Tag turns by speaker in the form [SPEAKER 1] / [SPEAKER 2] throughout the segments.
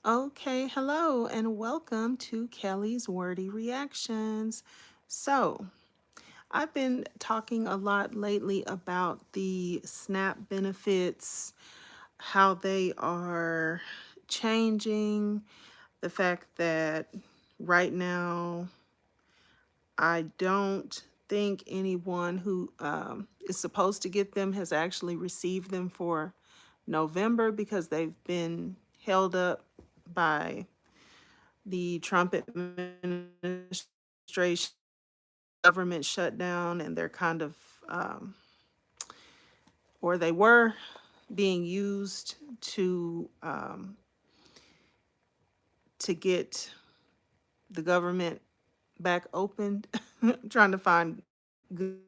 [SPEAKER 1] Okay, hello and welcome to Kelly's Wordy Reactions. So, I've been talking a lot lately about the SNAP benefits, how they are changing, the fact that right now I don't think anyone who is supposed to get them has actually received them for November because they've been held up by the Trump administration, government shutdown, and they're kind of, um, or they were being used to get the government back opened. I'm trying to find good,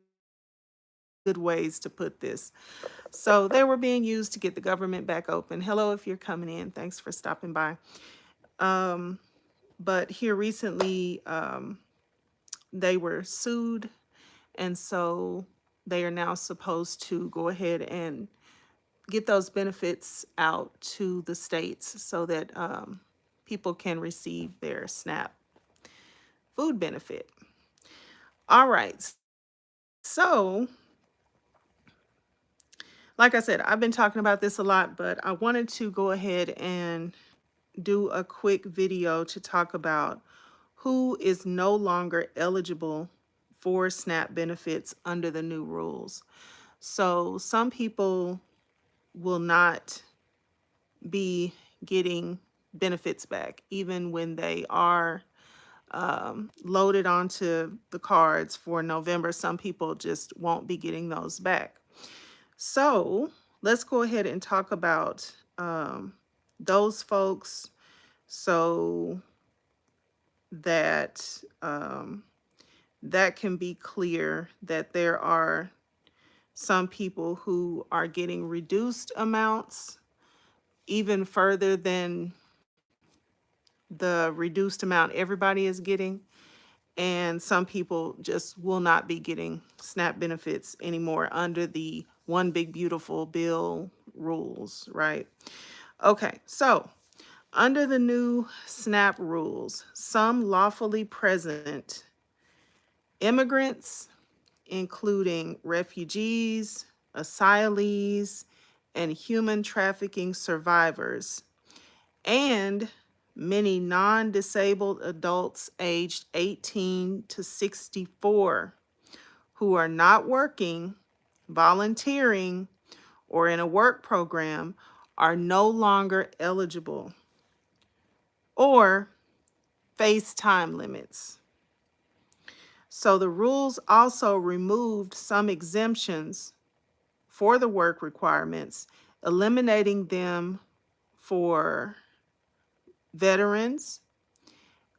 [SPEAKER 1] good ways to put this. So they were being used to get the government back open. Hello, if you're coming in. Thanks for stopping by. Um, but here recently, they were sued. And so they are now supposed to go ahead and get those benefits out to the states so that people can receive their SNAP food benefit. All right. So, like I said, I've been talking about this a lot, but I wanted to go ahead and do a quick video to talk about who is no longer eligible for SNAP benefits under the new rules. So, some people will not be getting benefits back, even when they are loaded onto the cards for November. Some people just won't be getting those back. So let's go ahead and talk about those folks so that that can be clear that there are some people who are getting reduced amounts even further than the reduced amount everybody is getting. And some people just will not be getting SNAP benefits anymore under the One Big Beautiful Bill rules, right? Okay, so under the new SNAP rules, some lawfully present immigrants, including refugees, asylees, and human trafficking survivors, and many non-disabled adults aged 18 to 64 who are not working, volunteering, or in a work program are no longer eligible or face time limits. So the rules also removed some exemptions for the work requirements, eliminating them for veterans,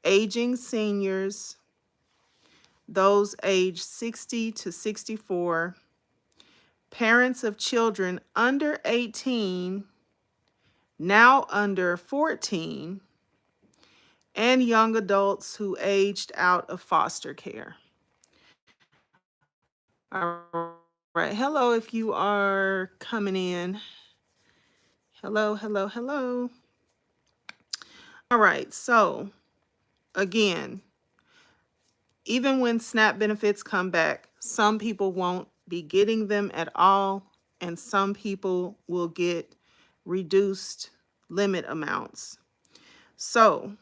[SPEAKER 1] aging seniors, those aged 60 to 64, parents of children under 18, now under 14, and young adults who aged out of foster care. All right. Hello, if you are coming in. Hello, hello, hello. All right. So, again, even when SNAP benefits come back, some people won't be getting them at all, and some people will get reduced limit amounts. So,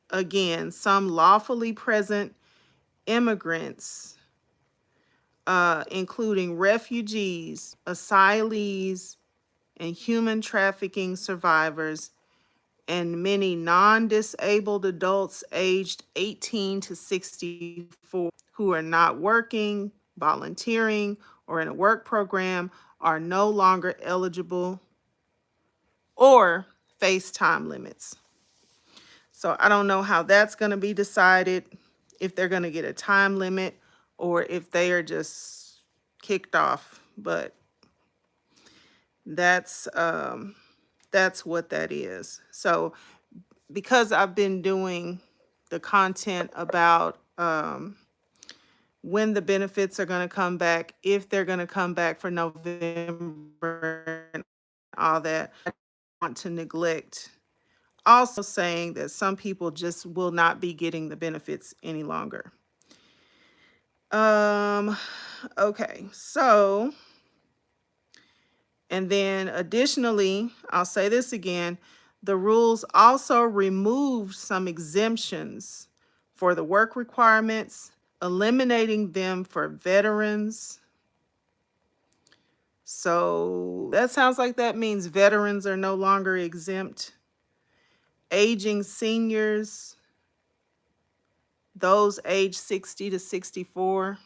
[SPEAKER 1] again, some lawfully present immigrants, including refugees, asylees, and human trafficking survivors, and many non-disabled adults aged 18 to 64 who are not working, volunteering, or in a work program are no longer eligible or face time limits. So I don't know how that's going to be decided, if they're going to get a time limit or if they are just kicked off, but that's what that is. So because I've been doing the content about when the benefits are going to come back, if they're going to come back for November and all that, I don't want to neglect also saying that some people just will not be getting the benefits any longer. Okay, so, and then additionally, I'll say this again, the rules also removed some exemptions for the work requirements, eliminating them for veterans. So that sounds like that means veterans are no longer exempt. Aging seniors, those age 60 to 64.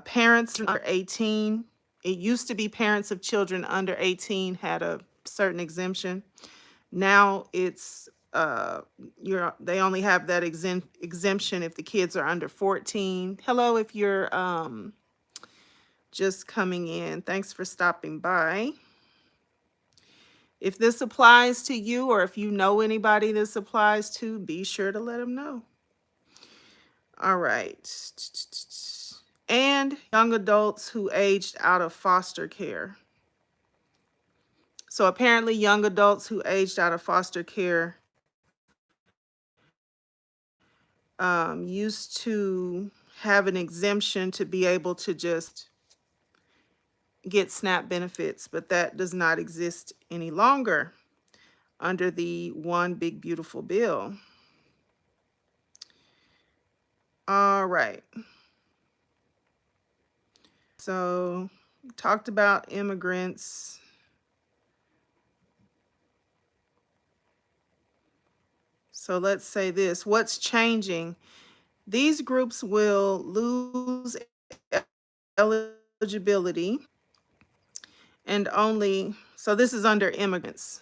[SPEAKER 1] Parents under 18. It used to be parents of children under 18 had a certain exemption. Now it's they only have that exemption if the kids are under 14. Hello, if you're just coming in. Thanks for stopping by. If this applies to you, or if you know anybody this applies to, be sure to let them know. All right. And young adults who aged out of foster care. So apparently young adults who aged out of foster care used to have an exemption to be able to just get SNAP benefits, but that does not exist any longer under the One Big Beautiful Bill. All right. So we talked about immigrants. So let's say this, what's changing? These groups will lose eligibility and only, so this is under immigrants.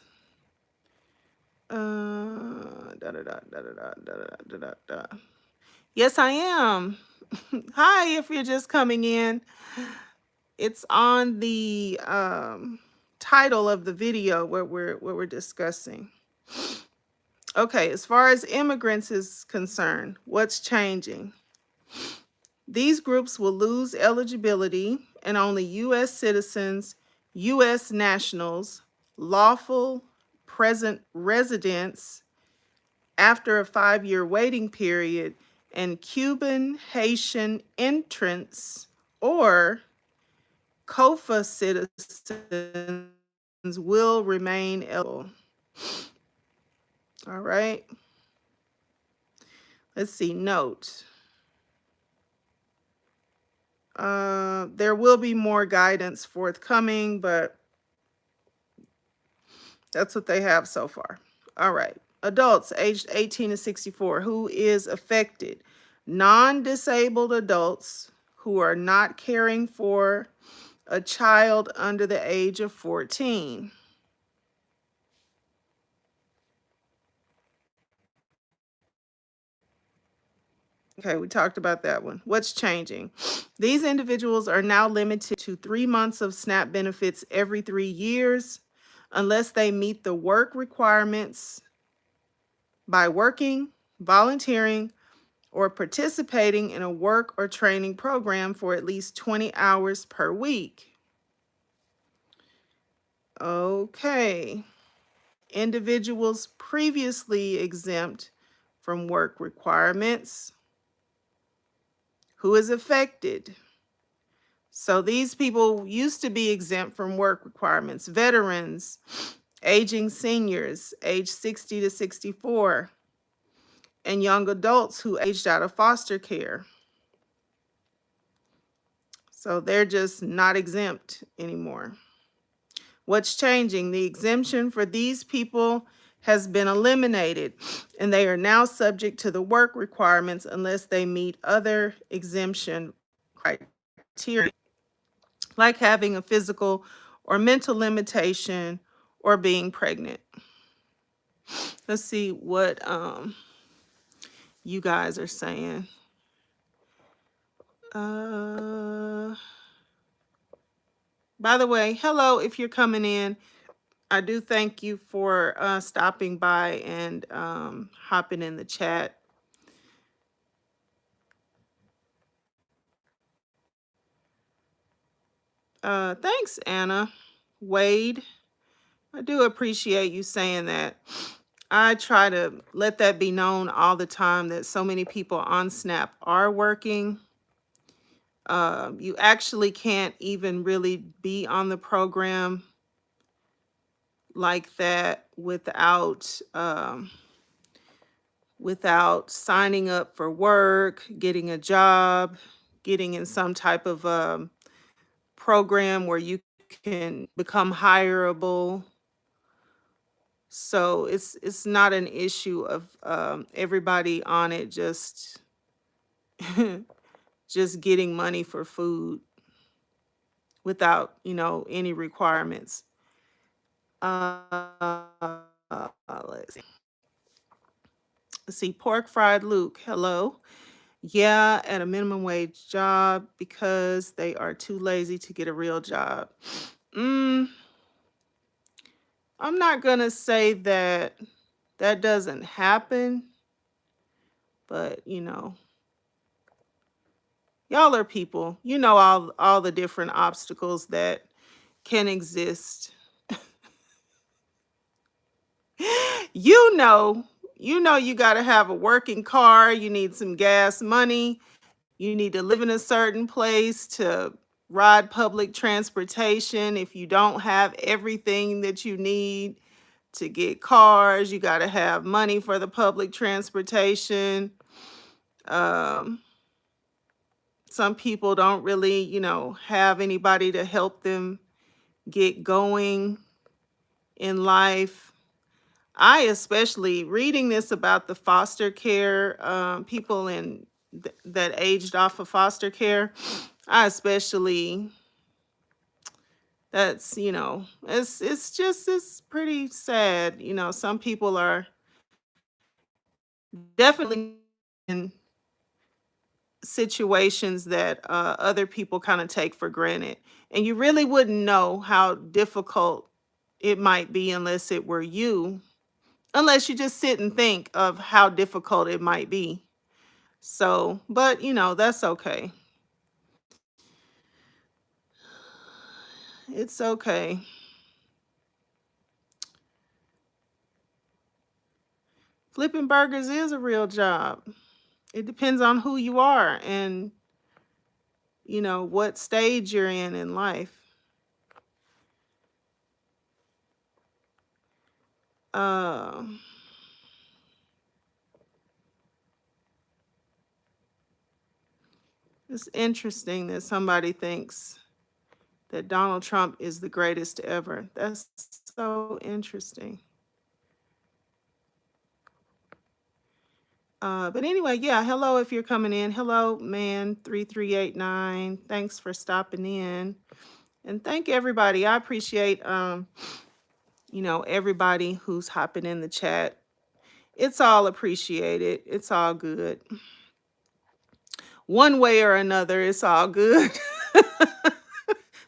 [SPEAKER 1] Yes, I am. Hi, if you're just coming in. It's on the title of the video where we're discussing. Okay, as far as immigrants is concerned, what's changing? These groups will lose eligibility and only U.S. citizens, U.S. nationals, lawful present residents after a 5-year waiting period, and Cuban, Haitian entrants or COFA citizens will remain eligible. All right. Let's see, note. There will be more guidance forthcoming, but that's what they have so far. All right. Adults aged 18 to 64, who is affected? Non-disabled adults who are not caring for a child under the age of 14. Okay, we talked about that one. What's changing? These individuals are now limited to 3 months of SNAP benefits every 3 years unless they meet the work requirements by working, volunteering, or participating in a work or training program for at least 20 hours per week. Okay. Individuals previously exempt from work requirements. Who is affected? So these people used to be exempt from work requirements. Veterans, aging seniors, age 60 to 64, and young adults who aged out of foster care. So they're just not exempt anymore. What's changing? The exemption for these people has been eliminated, and they are now subject to the work requirements unless they meet other exemption criteria, like having a physical or mental limitation or being pregnant. Let's see what you guys are saying. By the way, hello, if you're coming in. I do thank you for stopping by and hopping in the chat. Thanks, Anna. Wade, I do appreciate you saying that. I try to let that be known all the time that so many people on Snap are working. You actually can't even really be on the program like that without signing up for work, getting a job, getting in some type of program where you can become hireable. So it's not an issue of everybody on it just just getting money for food without any requirements. Let's see. Pork fried Luke. Hello. Yeah, at a minimum wage job because they are too lazy to get a real job. Mm, I'm not gonna say that that doesn't happen, but y'all are people. You know all the different obstacles that can exist. you know, you got to have a working car, you need some gas money, you need to live in a certain place to ride public transportation. If you don't have everything that you need to get cars, you got to have money for the public transportation. Um, some people don't really, have anybody to help them get going in life. I especially reading this about the foster care people that aged off of foster care. I especially that's it's pretty sad. Some people are definitely in situations that other people kind of take for granted, and you really wouldn't know how difficult it might be unless it were you, unless you just sit and think of how difficult it might be. So, but that's okay. It's okay. Flipping burgers is a real job. It depends on who you are and what stage you're in life. Uh, it's interesting that somebody thinks that Donald Trump is the greatest ever. That's so interesting. But anyway, yeah, hello if you're coming in. Hello, man, 3389. Thanks for stopping in. And thank everybody. I appreciate everybody who's hopping in the chat. It's all appreciated. It's all good. One way or another, it's all good.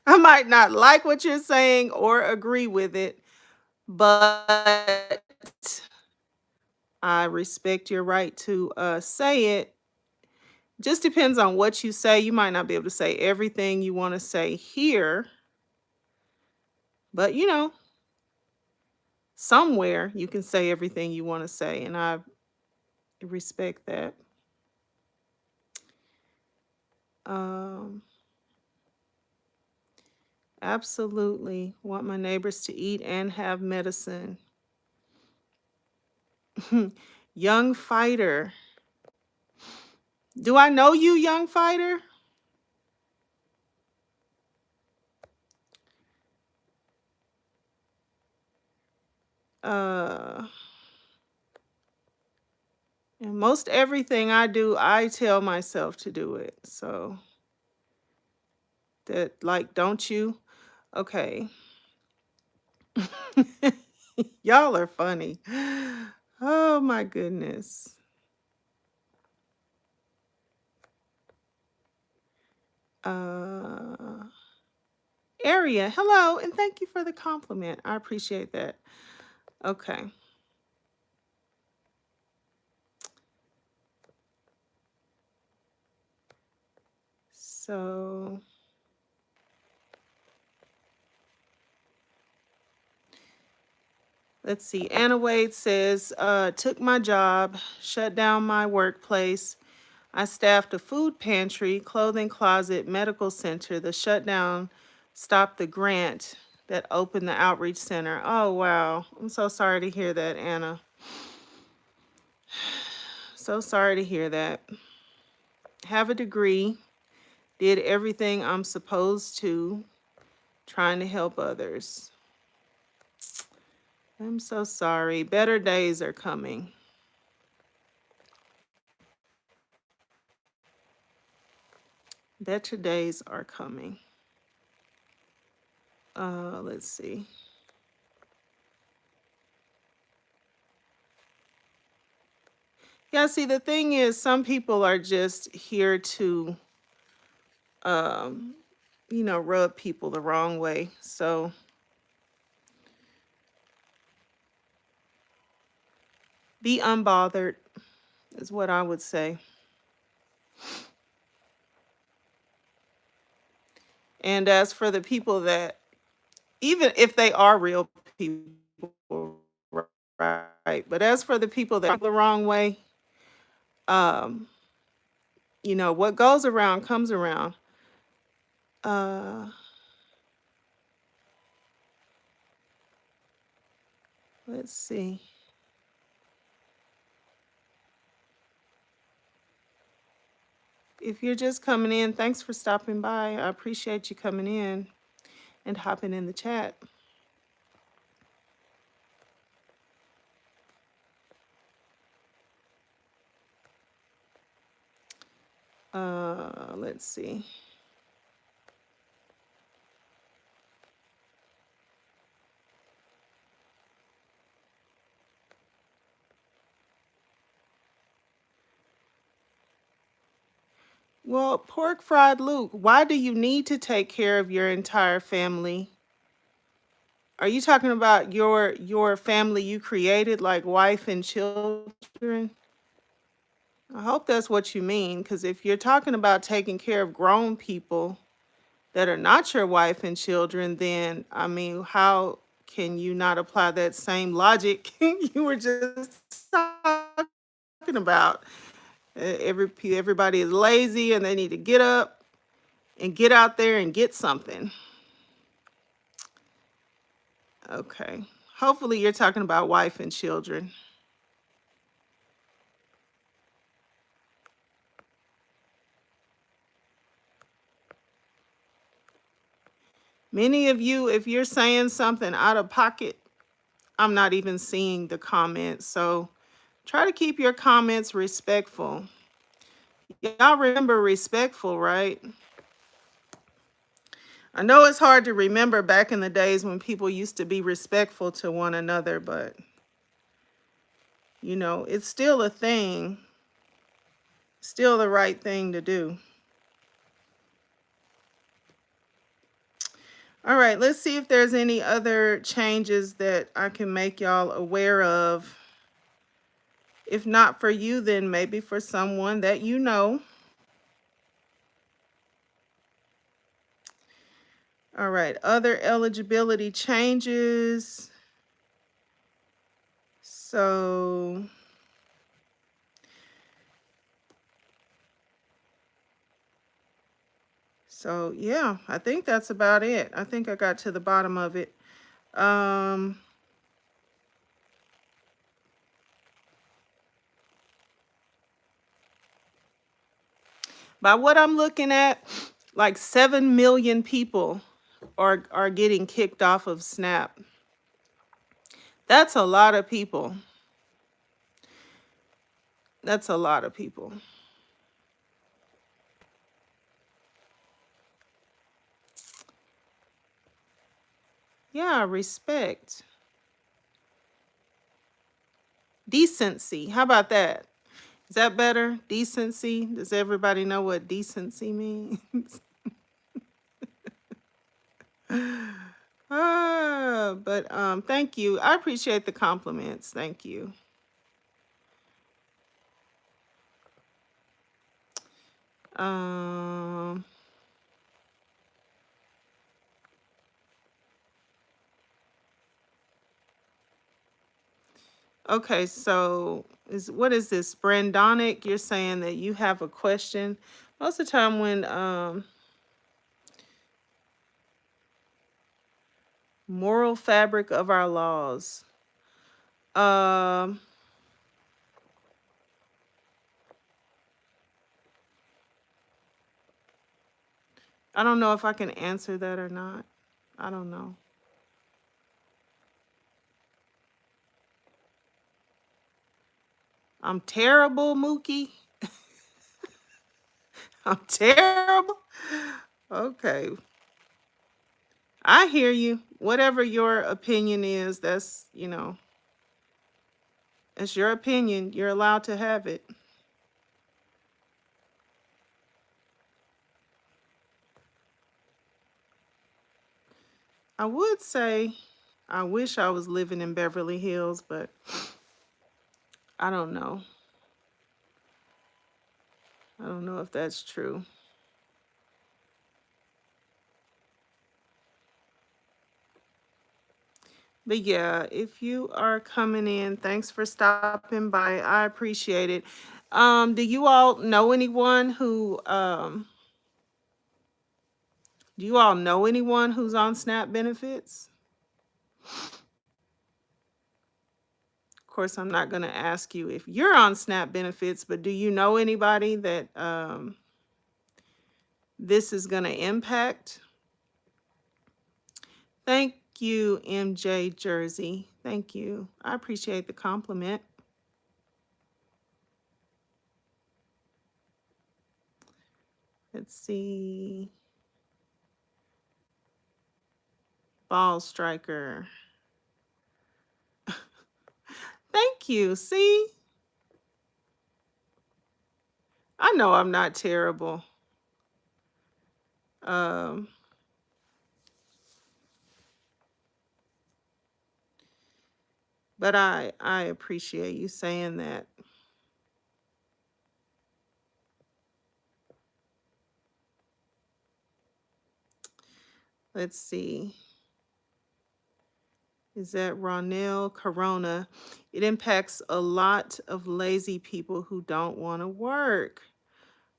[SPEAKER 1] I might not like what you're saying or agree with it, but I respect your right to say it. Just depends on what you say. You might not be able to say everything you want to say here, but somewhere you can say everything you want to say, and I respect that. Um, Absolutely. Want my neighbors to eat and have medicine. Young fighter. Do I know you, young fighter? Uh, and most everything I do, I tell myself to do it. So that, like, don't you? Okay. Y'all are funny. Oh my goodness. Uh, Area, hello, and thank you for the compliment. I appreciate that. Okay. So Let's see. Anna Wade says, took my job, shut down my workplace. I staffed a food pantry, clothing closet, medical center. The shutdown stopped the grant that opened the outreach center. Oh, wow. I'm so sorry to hear that, Anna. So sorry to hear that. Have a degree, did everything I'm supposed to, trying to help others. I'm so sorry. Better days are coming. Better days are coming. Let's see. Yeah, see, the thing is, some people are just here to, um, rub people the wrong way. So be unbothered, is what I would say. And as for the people that, even if they are real people, right? But as for the people that are the wrong way, um, what goes around comes around. Uh, let's see. If you're just coming in, thanks for stopping by. I appreciate you coming in and hopping in the chat. Let's see. Well, pork fried Luke, why do you need to take care of your entire family? Are you talking about your family you created, like wife and children? I hope that's what you mean, because if you're talking about taking care of grown people that are not your wife and children, then I mean, how can you not apply that same logic you were just talking about? Everybody is lazy and they need to get up and get out there and get something. Okay. Hopefully you're talking about wife and children. Many of you, if you're saying something out of pocket, I'm not even seeing the comments. So try to keep your comments respectful. Y'all remember respectful, right? I know it's hard to remember back in the days when people used to be respectful to one another, but it's still a thing, still the right thing to do. All right, let's see if there's any other changes that I can make y'all aware of. If not for you, then maybe for someone that you know. All right, other eligibility changes. So yeah, I think that's about it. I think I got to the bottom of it. By what I'm looking at, like 7 million people are getting kicked off of SNAP. That's a lot of people. That's a lot of people. Yeah, respect. Decency. How about that? Is that better? Decency? Does everybody know what decency means? But thank you. I appreciate the compliments. Thank you. Um Okay, so what is this? Brandonic, you're saying that you have a question. Most of the time when moral fabric of our laws. Um I don't know if I can answer that or not. I don't know. I'm terrible, Mookie. I'm terrible. Okay. I hear you. Whatever your opinion is, it's your opinion. You're allowed to have it. I would say I wish I was living in Beverly Hills, but I don't know. I don't know if that's true. But yeah, if you are coming in, thanks for stopping by. I appreciate it. Do you all know anyone who's on SNAP benefits? Of course, I'm not going to ask you if you're on SNAP benefits, but do you know anybody that this is going to impact? Thank you, MJ Jersey. Thank you. I appreciate the compliment. Let's see. Ball striker. Thank you. See, I know I'm not terrible. Um, but I appreciate you saying that. Let's see. Is that Ronell Corona? It impacts a lot of lazy people who don't want to work.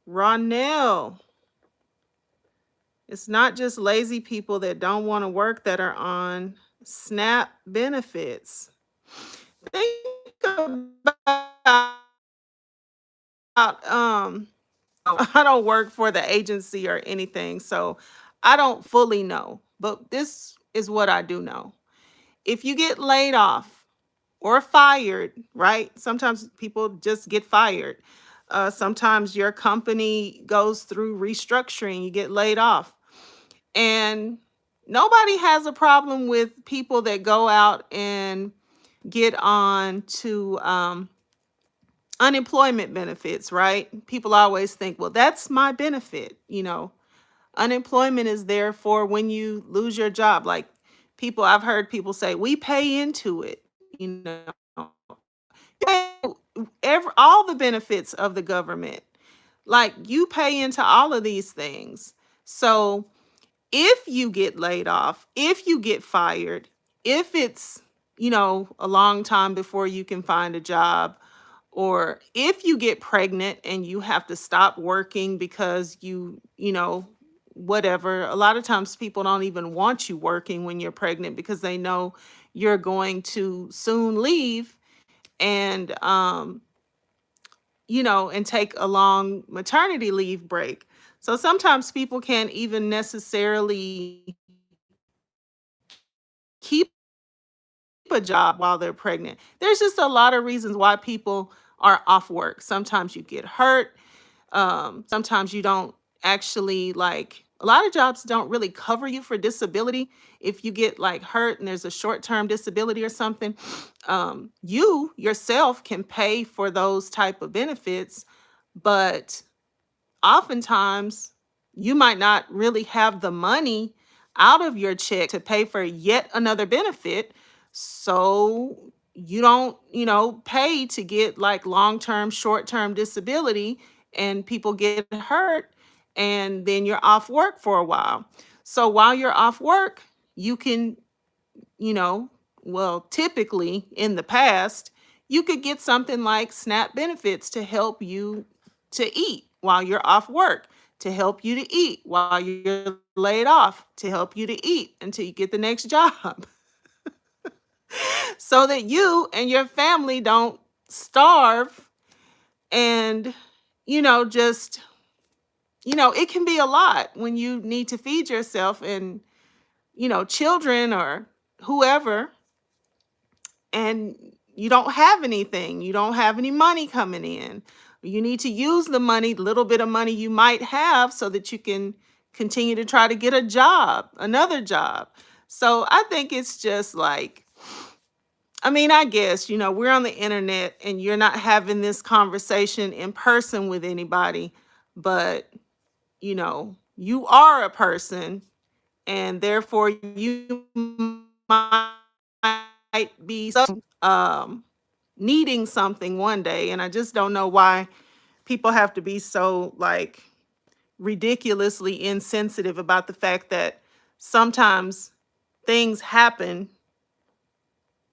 [SPEAKER 1] Ronell, it's not just lazy people that don't want to work that are on SNAP benefits. Think about I don't work for the agency or anything, so I don't fully know. But this is what I do know. If you get laid off or fired, right? Sometimes people just get fired. Sometimes your company goes through restructuring, you get laid off. And nobody has a problem with people that go out and get on to unemployment benefits, right? People always think, well, that's my benefit. Unemployment is there for when you lose your job. Like I've heard people say, we pay into it, you know, all the benefits of the government. Like you pay into all of these things. So if you get laid off, if you get fired, if it's, a long time before you can find a job, or if you get pregnant and you have to stop working because whatever, a lot of times people don't even want you working when you're pregnant because they know you're going to soon leave and and take a long maternity leave break. So sometimes people can't even necessarily keep a job while they're pregnant. There's just a lot of reasons why people are off work. Sometimes you get hurt. Sometimes you don't actually like a lot of jobs don't really cover you for disability. If you get like hurt and there's a short-term disability or something, you yourself can pay for those type of benefits, but oftentimes you might not really have the money out of your check to pay for yet another benefit. So you don't, pay to get like long-term, short-term disability and people get hurt and then you're off work for a while. So while you're off work, you can, you know, well, typically in the past, you could get something like SNAP benefits to help you to eat while you're off work, to help you to eat while you're laid off, to help you to eat until you get the next job, so that you and your family don't starve and, just, it can be a lot when you need to feed yourself and, children or whoever, and you don't have anything, you don't have any money coming in. You need to use the money, little bit of money you might have, so that you can continue to try to get a job, another job. So I think it's just like, I mean, I guess, we're on the internet and you're not having this conversation in person with anybody, but, you are a person, and therefore you might be needing something one day. And I just don't know why people have to be so like ridiculously insensitive about the fact that sometimes things happen,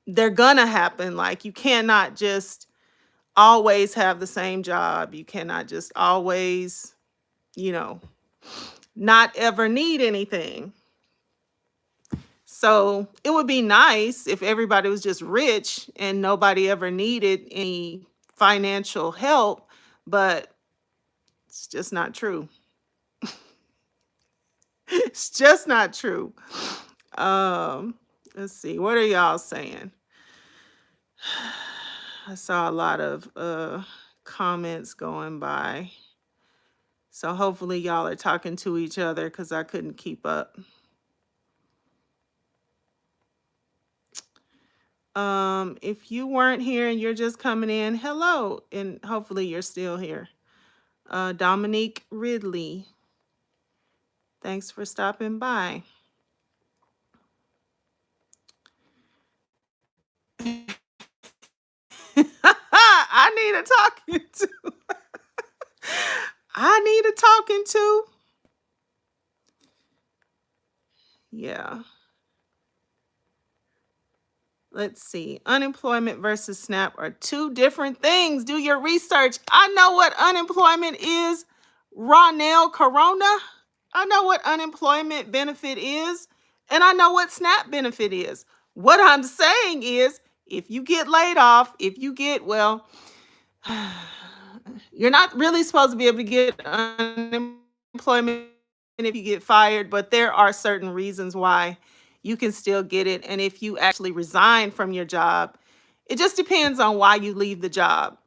[SPEAKER 1] they're gonna happen. Like, you cannot just always have the same job. You cannot just always, you know, not ever need anything. So it would be nice if everybody was just rich and nobody ever needed any financial help, but it's just not true. It's just not true. Um, let's see, what are y'all saying? I saw a lot of comments going by. So hopefully y'all are talking to each other because I couldn't keep up. If you weren't here and you're just coming in, hello, and hopefully you're still here. Dominique Ridley, thanks for stopping by. I need a talking to. I need a talking to. Yeah. Let's see. Unemployment versus SNAP are two different things. Do your research. I know what unemployment is, Ronell Corona. I know what unemployment benefit is, and I know what SNAP benefit is. What I'm saying is, if you get laid off, if you get, well, you're not really supposed to be able to get unemployment if you get fired, but there are certain reasons why you can still get it. And if you actually resign from your job, it just depends on why you leave the job.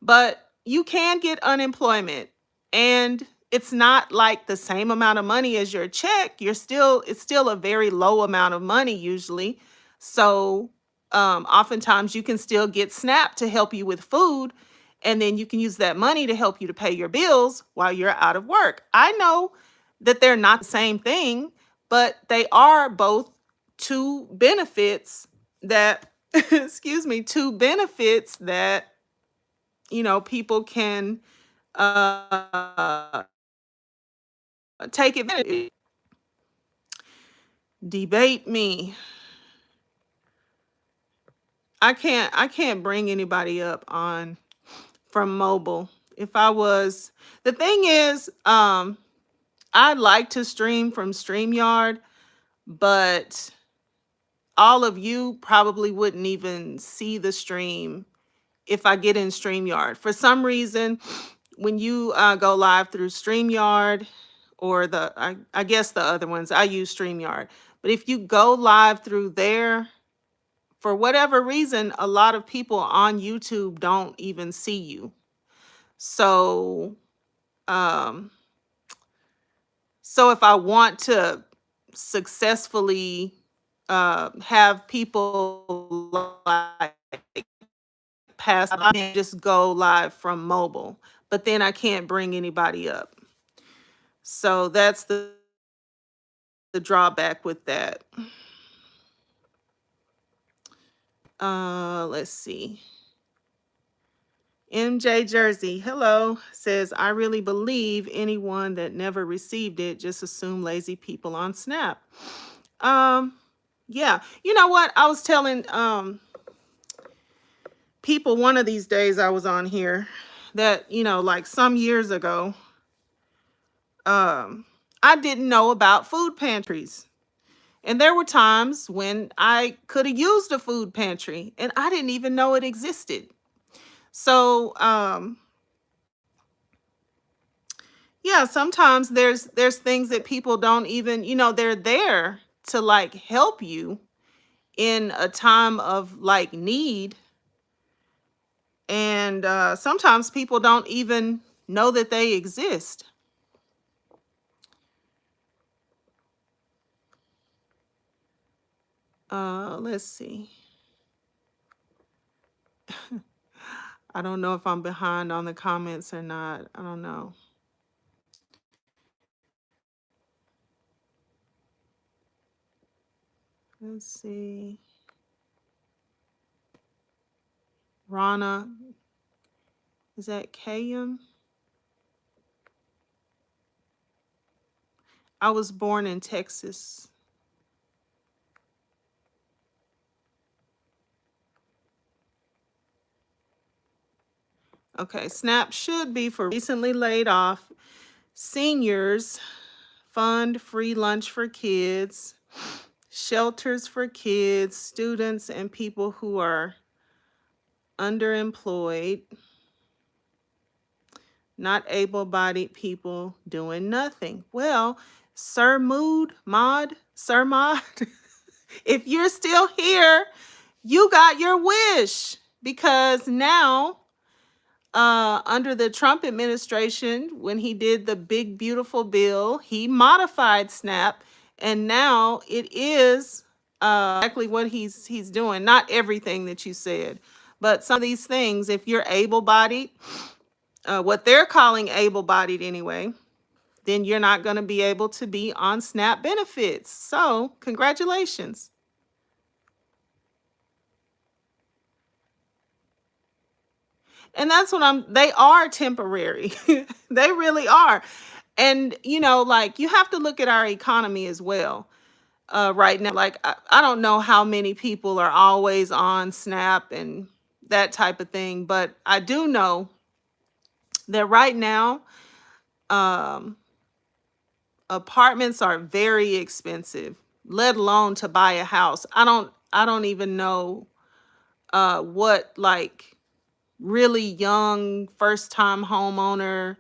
[SPEAKER 1] But you can get unemployment, and it's not like the same amount of money as your check. It's still a very low amount of money usually. So oftentimes you can still get SNAP to help you with food, and then you can use that money to help you to pay your bills while you're out of work. I know that they're not the same thing, but they are both two benefits that, excuse me, two benefits that, people can uh, take advantage. Debate me. I can't bring anybody up on from mobile. If I was, the thing is, I like to stream from StreamYard, but all of you probably wouldn't even see the stream if I get in StreamYard. For some reason, when you go live through StreamYard, or I guess the other ones, I use StreamYard. But if you go live through there, for whatever reason, a lot of people on YouTube don't even see you. So, um, so if I want to successfully have people like pass, I can just go live from mobile, but then I can't bring anybody up. So that's the drawback with that. Let's see. MJ Jersey, hello, says, I really believe anyone that never received it just assume lazy people on Snap. Yeah, you know what? I was telling people one of these days I was on here that, like some years ago, um, I didn't know about food pantries. And there were times when I could have used a food pantry and I didn't even know it existed. So, yeah, sometimes there's things that people don't even, they're there to like help you in a time of like need. And sometimes people don't even know that they exist. Let's see. I don't know if I'm behind on the comments or not. I don't know. Let's see. Rana, is that Kayam? I was born in Texas. Okay, SNAP should be for recently laid off seniors, fund free lunch for kids, shelters for kids, students, and people who are underemployed, not able-bodied people doing nothing. Well, Sir Mod, if you're still here, you got your wish because now, under the Trump administration, when he did the big beautiful bill, he modified SNAP, and now it is exactly what he's doing. Not everything that you said, but some of these things. If you're able-bodied, what they're calling able-bodied anyway, then you're not going to be able to be on SNAP benefits. So, congratulations. And that's what they are temporary. They really are. And, like you have to look at our economy as well. Right now, like I don't know how many people are always on SNAP and that type of thing, but I do know that right now, um, apartments are very expensive, let alone to buy a house. I don't even know what like really young first time homeowner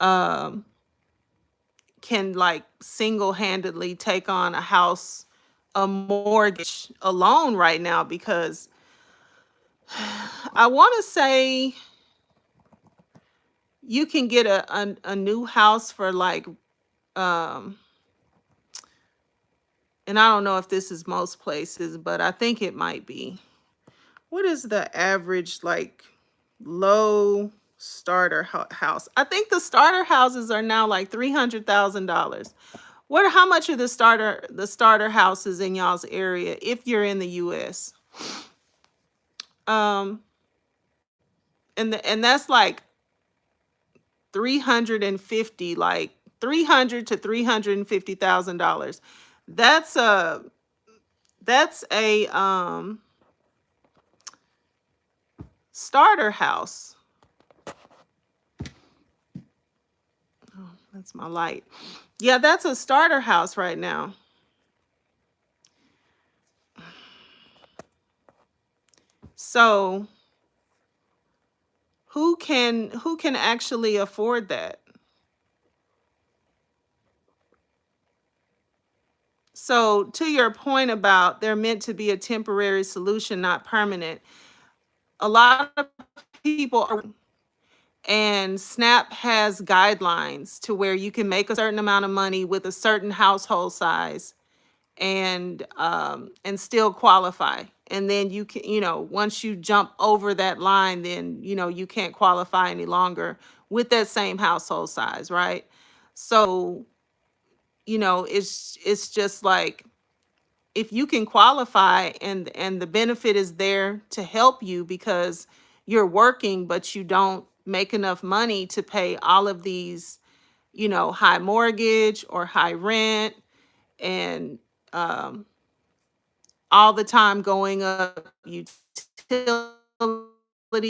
[SPEAKER 1] um can like single-handedly take on a house, a mortgage alone right now, because I want to say you can get a new house for like um and I don't know if this is most places, but I think it might be. What is the average like low starter house? I think the starter houses are now like $300,000. How much are the starter houses in y'all's area if you're in the US? Um and that's like 350, like 300 to $350,000. That's a that's a starter house. Oh, that's my light. Yeah, that's a starter house right now. So, who can actually afford that? So, to your point about they're meant to be a temporary solution, not permanent, a lot of people are, and SNAP has guidelines to where you can make a certain amount of money with a certain household size and still qualify. And then you can, once you jump over that line, then you can't qualify any longer with that same household size, right? So, it's just like if you can qualify and the benefit is there to help you because you're working but you don't make enough money to pay all of these, high mortgage or high rent and um all the time going up utilities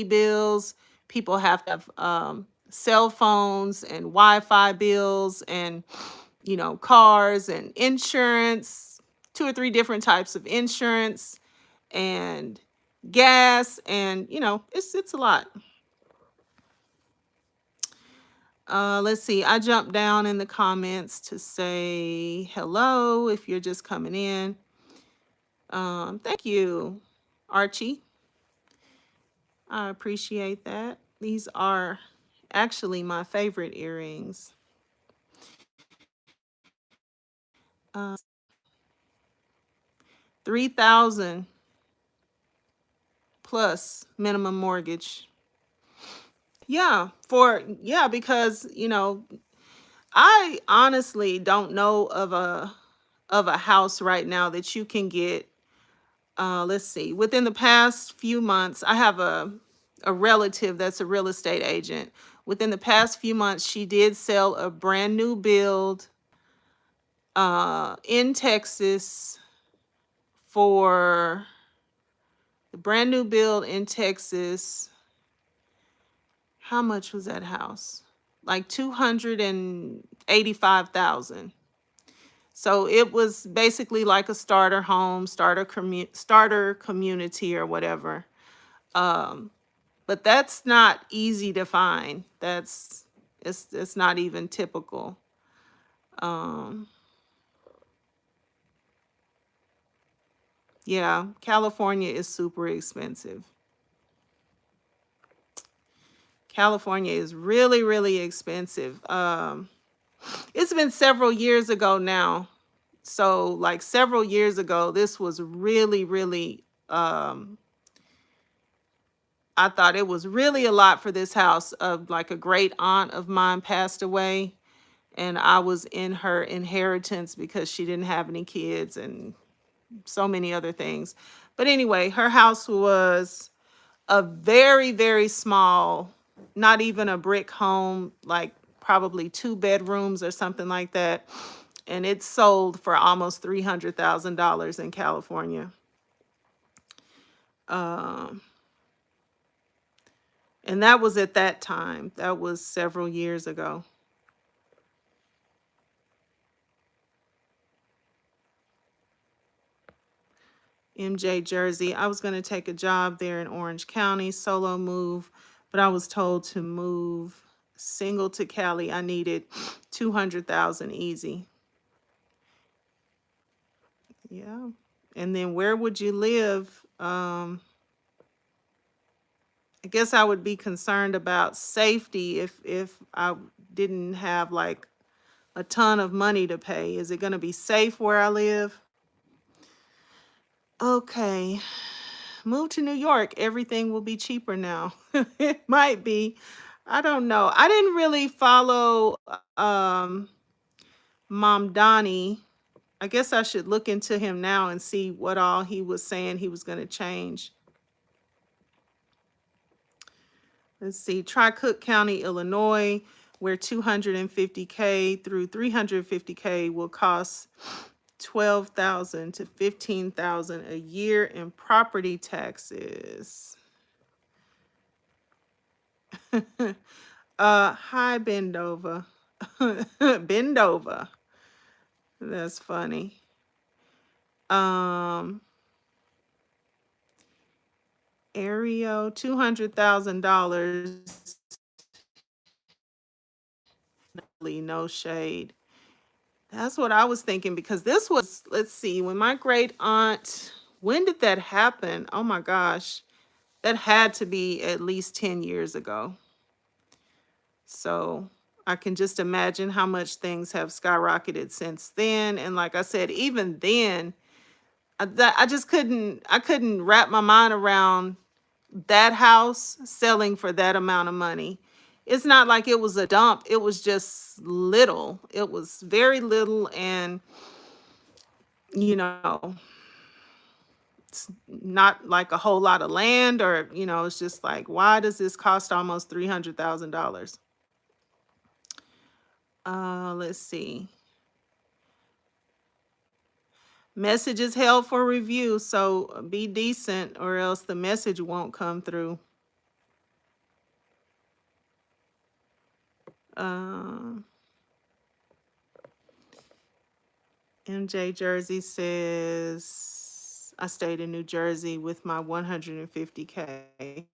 [SPEAKER 1] bills. People have to have cell phones and Wi-Fi bills and, cars and insurance, 2 or 3 different types of insurance and gas, and it's a lot. Let's see. I jumped down in the comments to say hello if you're just coming in. Thank you, Archie. I appreciate that. These are actually my favorite earrings. 3,000 plus minimum mortgage. Yeah, because I honestly don't know of a house right now that you can get. Let's see. Within the past few months, I have a relative that's a real estate agent. Within the past few months, she did sell a brand new build in Texas for the brand new build in Texas. How much was that house? Like 285,000. So it was basically like a starter home, starter community or whatever. Um, but that's not easy to find. It's not even typical. Um, yeah, California is super expensive. California is really, really expensive. It's been several years ago now. So, like several years ago, this was really, really, I thought it was really a lot for this house. Of like a great aunt of mine passed away, and I was in her inheritance because she didn't have any kids and so many other things. But anyway, her house was a very, very small, not even a brick home, like probably 2 bedrooms or something like that. And it sold for almost $300,000 in California. Um, and that was at that time. That was several years ago. MJ Jersey. I was going to take a job there in Orange County, solo move, but I was told to move single to Cali. I needed 200,000 easy. Yeah. And then where would you live? I guess I would be concerned about safety if I didn't have like a ton of money to pay. Is it going to be safe where I live? Okay. Move to New York. Everything will be cheaper now. It might be. I don't know. I didn't really follow Mom Donnie. I guess I should look into him now and see what all he was saying he was going to change. Let's see. Try Cook County, Illinois, where 250K through 350K will cost 12,000 to 15,000 a year in property taxes. Hi Bendova. Bendova. That's funny. Aereo, $200,000. No shade. That's what I was thinking because this was, let's see, when my great aunt, when did that happen? Oh my gosh. That had to be at least 10 years ago. So I can just imagine how much things have skyrocketed since then. And like I said, even then, I just couldn't wrap my mind around that house selling for that amount of money. It's not like it was a dump. It was just little. It was very little, and you know, it's not like a whole lot of land, or it's just like, why does this cost almost $300,000? Let's see. Messages held for review, so be decent or else the message won't come through. Um, MJ Jersey says, I stayed in New Jersey with my 150K.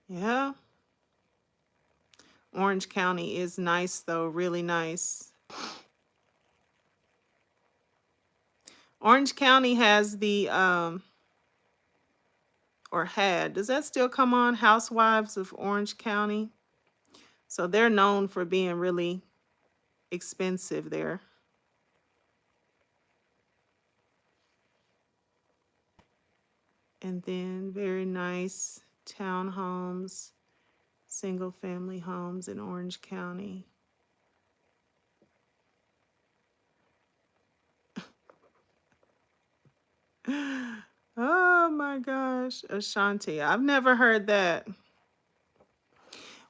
[SPEAKER 1] Yeah. Orange County is nice, though, really nice. Orange County has the, or had, does that still come on? Housewives of Orange County? So they're known for being really expensive there. And then very nice townhomes, single family homes in Orange County. Oh my gosh, Ashanti. I've never heard that.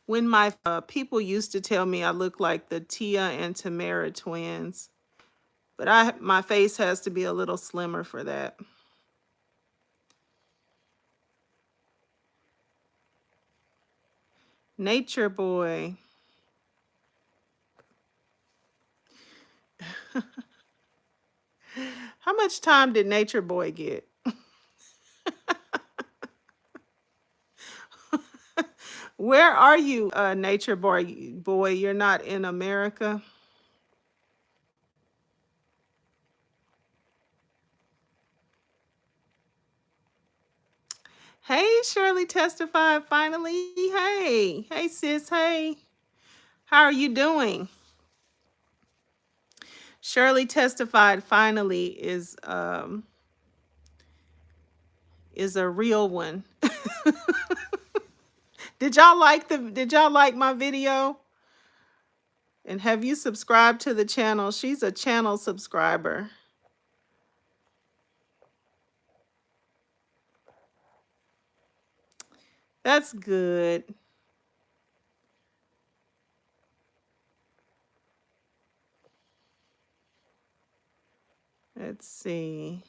[SPEAKER 1] When my people used to tell me I look like the Tia and Tamara twins, but my face has to be a little slimmer for that. Nature Boy. How much time did Nature Boy get? Where are you, Nature Boy? You're not in America? Hey, Shirley testified finally. Hey, hey, sis. Hey, how are you doing? Shirley testified finally is a real one. Did y'all like my video? And have you subscribed to the channel? She's a channel subscriber. That's good. Let's see.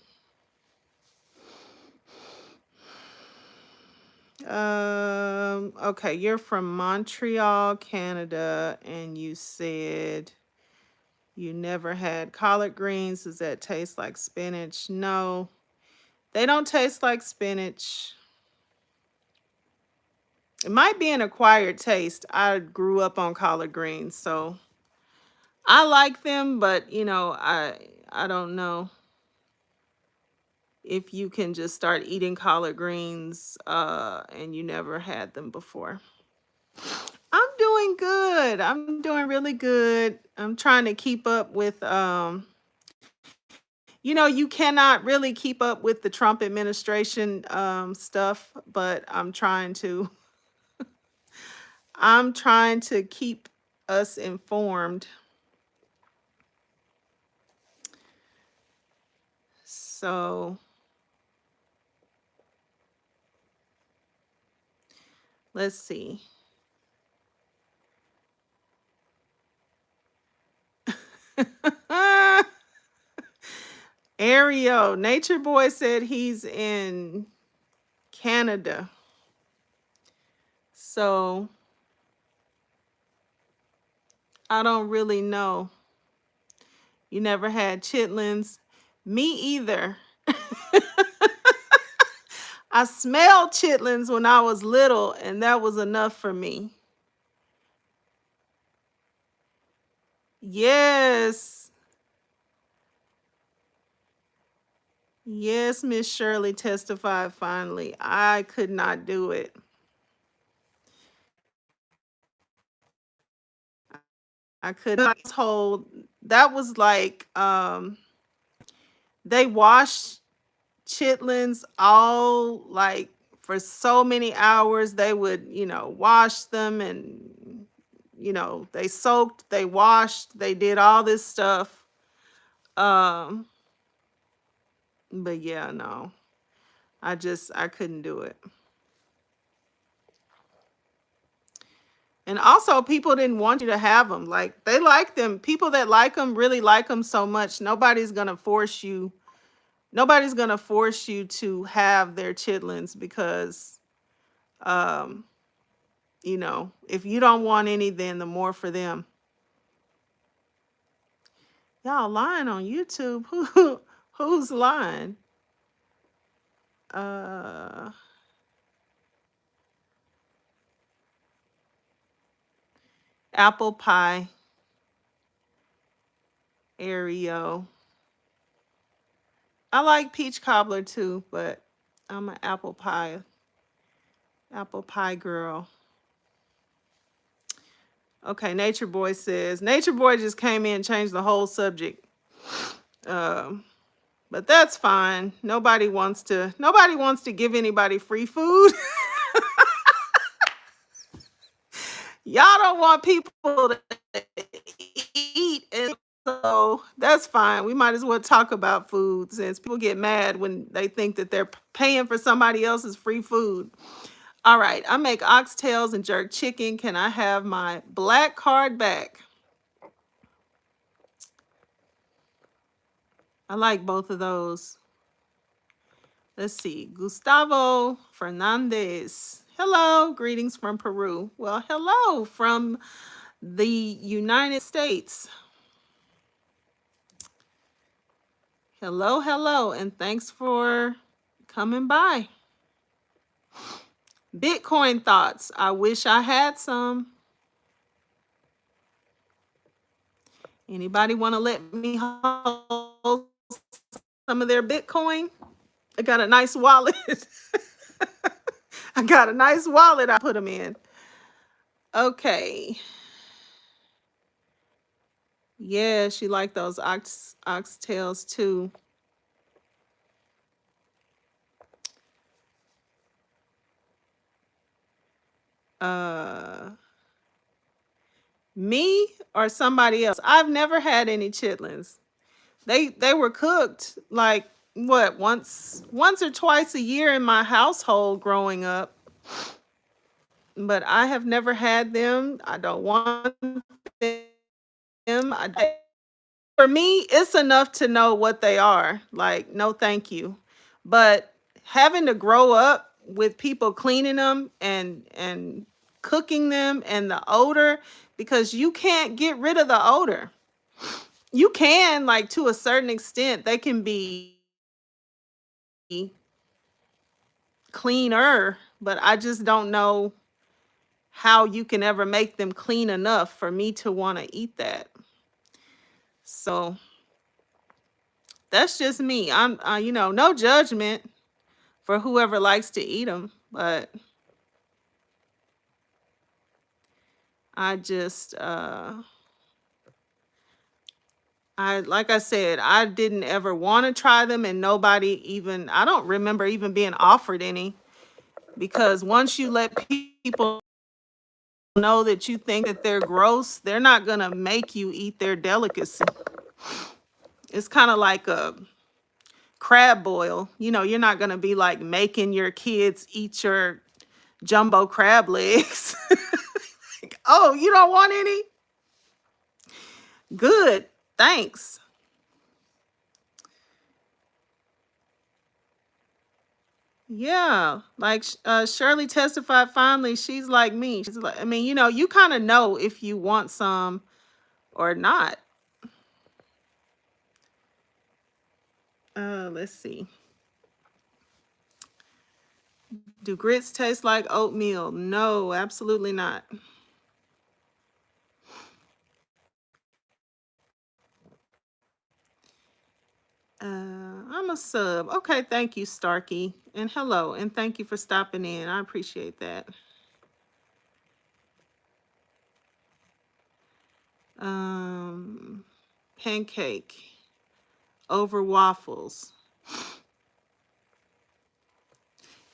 [SPEAKER 1] Okay, you're from Montreal, Canada, and you said you never had collard greens. Does that taste like spinach? No, they don't taste like spinach. It might be an acquired taste. I grew up on collard greens, so I like them, but I don't know if you can just start eating collard greens and you never had them before. I'm doing good. I'm doing really good. I'm trying to keep up with you cannot really keep up with the Trump administration stuff, but I'm trying to keep us informed. So let's see. Ariel, Nature Boy said he's in Canada. So I don't really know. You never had chitlins? Me either. I smelled chitlins when I was little, and that was enough for me. Yes. Yes, Miss Shirley testified finally. I could not do it. I could not hold. That was like they washed chitlins all like for so many hours. They would, wash them and they soaked, they washed, they did all this stuff. Um but yeah, no. I couldn't do it. And also people didn't want you to have them. Like they like them. People that like them really like them so much. Nobody's going to force you to have their chitlins because um you know, if you don't want any, then the more for them. Y'all lying on YouTube. Who's lying? Uh Apple pie, Oreo. I like peach cobbler too, but I'm an apple pie girl. Okay, Nature Boy says Nature Boy just came in and changed the whole subject. Um, but that's fine. Nobody wants to give anybody free food. Y'all don't want people to eat, and so that's fine. We might as well talk about food since people get mad when they think that they're paying for somebody else's free food. All right, I make oxtails and jerk chicken. Can I have my black card back? I like both of those. Let's see. Gustavo Fernandez. Hello, greetings from Peru. Well, hello from the United States. Hello, hello, and thanks for coming by. Bitcoin thoughts. I wish I had some. Anybody want to let me hold some of their Bitcoin? I got a nice wallet. I got a nice wallet I put them in. Okay. Yeah, she liked those oxtails too. Uh, me or somebody else? I've never had any chitlins. They were cooked like what once or twice a year in my household growing up, but I have never had them. I don't want them. For me, it's enough to know what they are. Like, no, thank you. But having to grow up with people cleaning them and cooking them and the odor, because you can't get rid of the odor. You can, like to a certain extent, they can be cleaner, but I just don't know how you can ever make them clean enough for me to want to eat that. So that's just me. I'm, no judgment for whoever likes to eat them, but I just, like I said, I didn't ever want to try them, and nobody even, I don't remember even being offered any, because once you let people know that you think that they're gross, they're not gonna make you eat their delicacy. It's kind of like a crab boil. You're not gonna be like making your kids eat your jumbo crab legs. Like, oh, you don't want any? Good, thanks. Yeah, like Shirley testified finally, she's like me. She's like, I mean, you kind of know if you want some or not. Let's see. Do grits taste like oatmeal? No, absolutely not. I'm a sub. Okay, thank you, Starkey. And hello, and thank you for stopping in. I appreciate that. Um, Pancake over waffles.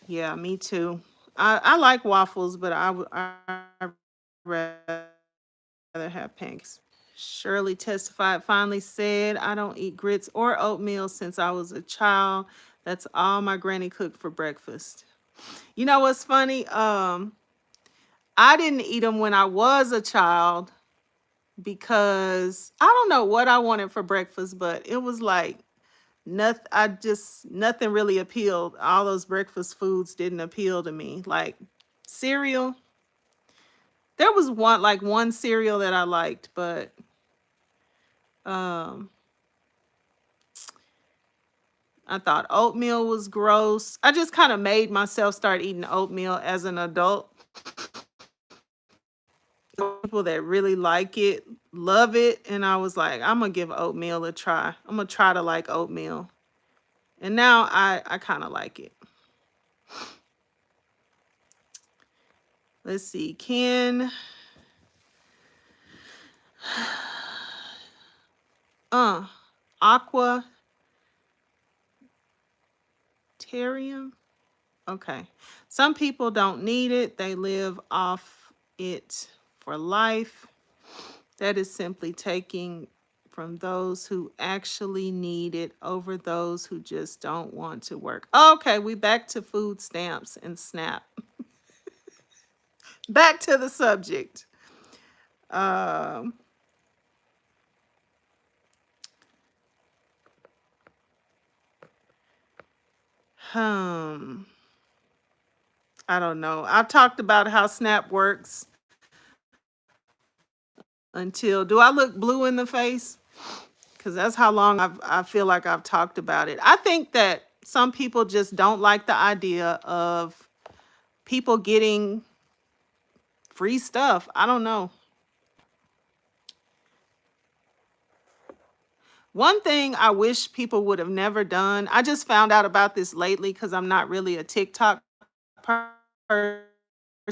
[SPEAKER 1] Yeah, me too. I like waffles, but I rather have pancakes. Shirley testified, finally said, I don't eat grits or oatmeal since I was a child. That's all my granny cooked for breakfast. You know what's funny? I didn't eat them when I was a child because I don't know what I wanted for breakfast, but it was like nothing really appealed. All those breakfast foods didn't appeal to me. Like cereal, There was one cereal that I liked, but um I thought oatmeal was gross. I just kind of made myself start eating oatmeal as an adult. People that really like it, love it, and I was like, I'm gonna give oatmeal a try. I'm gonna try to like oatmeal. And now I kind of like it. Let's see. Ken uh aquatarium. Okay. Some people don't need it. They live off it for life. That is simply taking from those who actually need it over those who just don't want to work. Okay, we back to food stamps and SNAP. Back to the subject. Um, hmm. I don't know. I've talked about how SNAP works until, do I look blue in the face? Because that's how long I feel like I've talked about it. I think that some people just don't like the idea of people getting free stuff. I don't know. One thing I wish people would have never done, I just found out about this lately because I'm not really a TikTok person.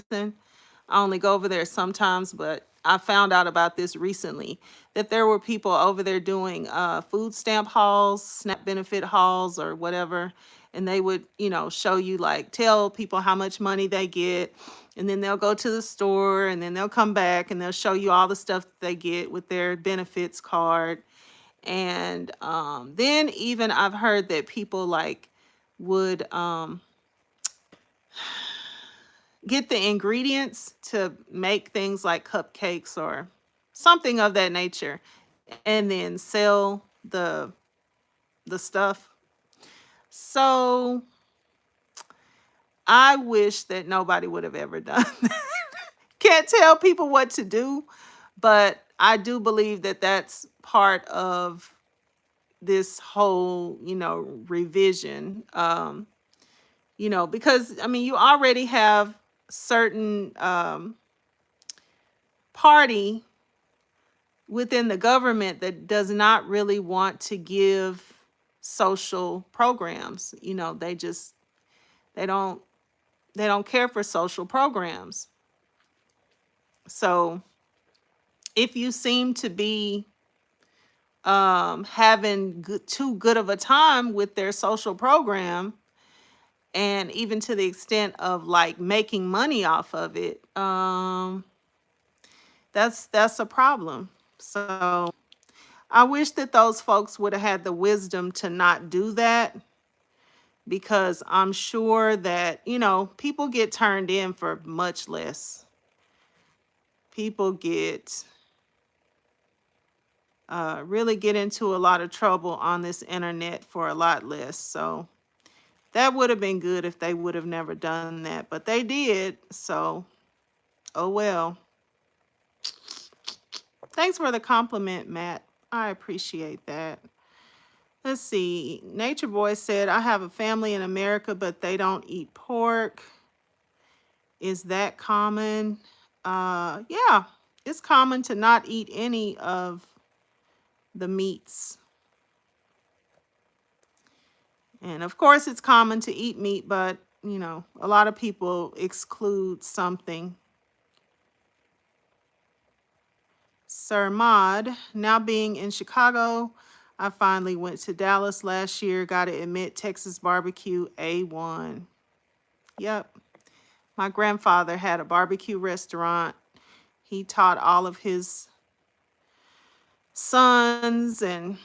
[SPEAKER 1] I only go over there sometimes, but I found out about this recently that there were people over there doing food stamp hauls, SNAP benefit hauls, or whatever. And they would, show you, like, tell people how much money they get. And then they'll go to the store and then they'll come back and they'll show you all the stuff that they get with their benefits card. And then even I've heard that people like would get the ingredients to make things like cupcakes or something of that nature and then sell the stuff. So I wish that nobody would have ever done that. Can't tell people what to do, but I do believe that that's part of this whole, revision. Because I mean, you already have certain party within the government that does not really want to give social programs. They don't they don't care for social programs. So if you seem to be having too good of a time with their social program, and even to the extent of like making money off of it, that's a problem. So I wish that those folks would have had the wisdom to not do that, because I'm sure that, people get turned in for much less. People really get into a lot of trouble on this internet for a lot less. So that would have been good if they would have never done that, but they did. So, oh well. Thanks for the compliment, Matt. I appreciate that. Let's see. Nature Boy said, I have a family in America, but they don't eat pork. Is that common? Yeah, it's common to not eat any of the meats. And of course, it's common to eat meat, but, a lot of people exclude something. Sir Mod, now being in Chicago, I finally went to Dallas last year. Gotta admit, Texas barbecue A1. Yep. My grandfather had a barbecue restaurant. He taught all of his sons and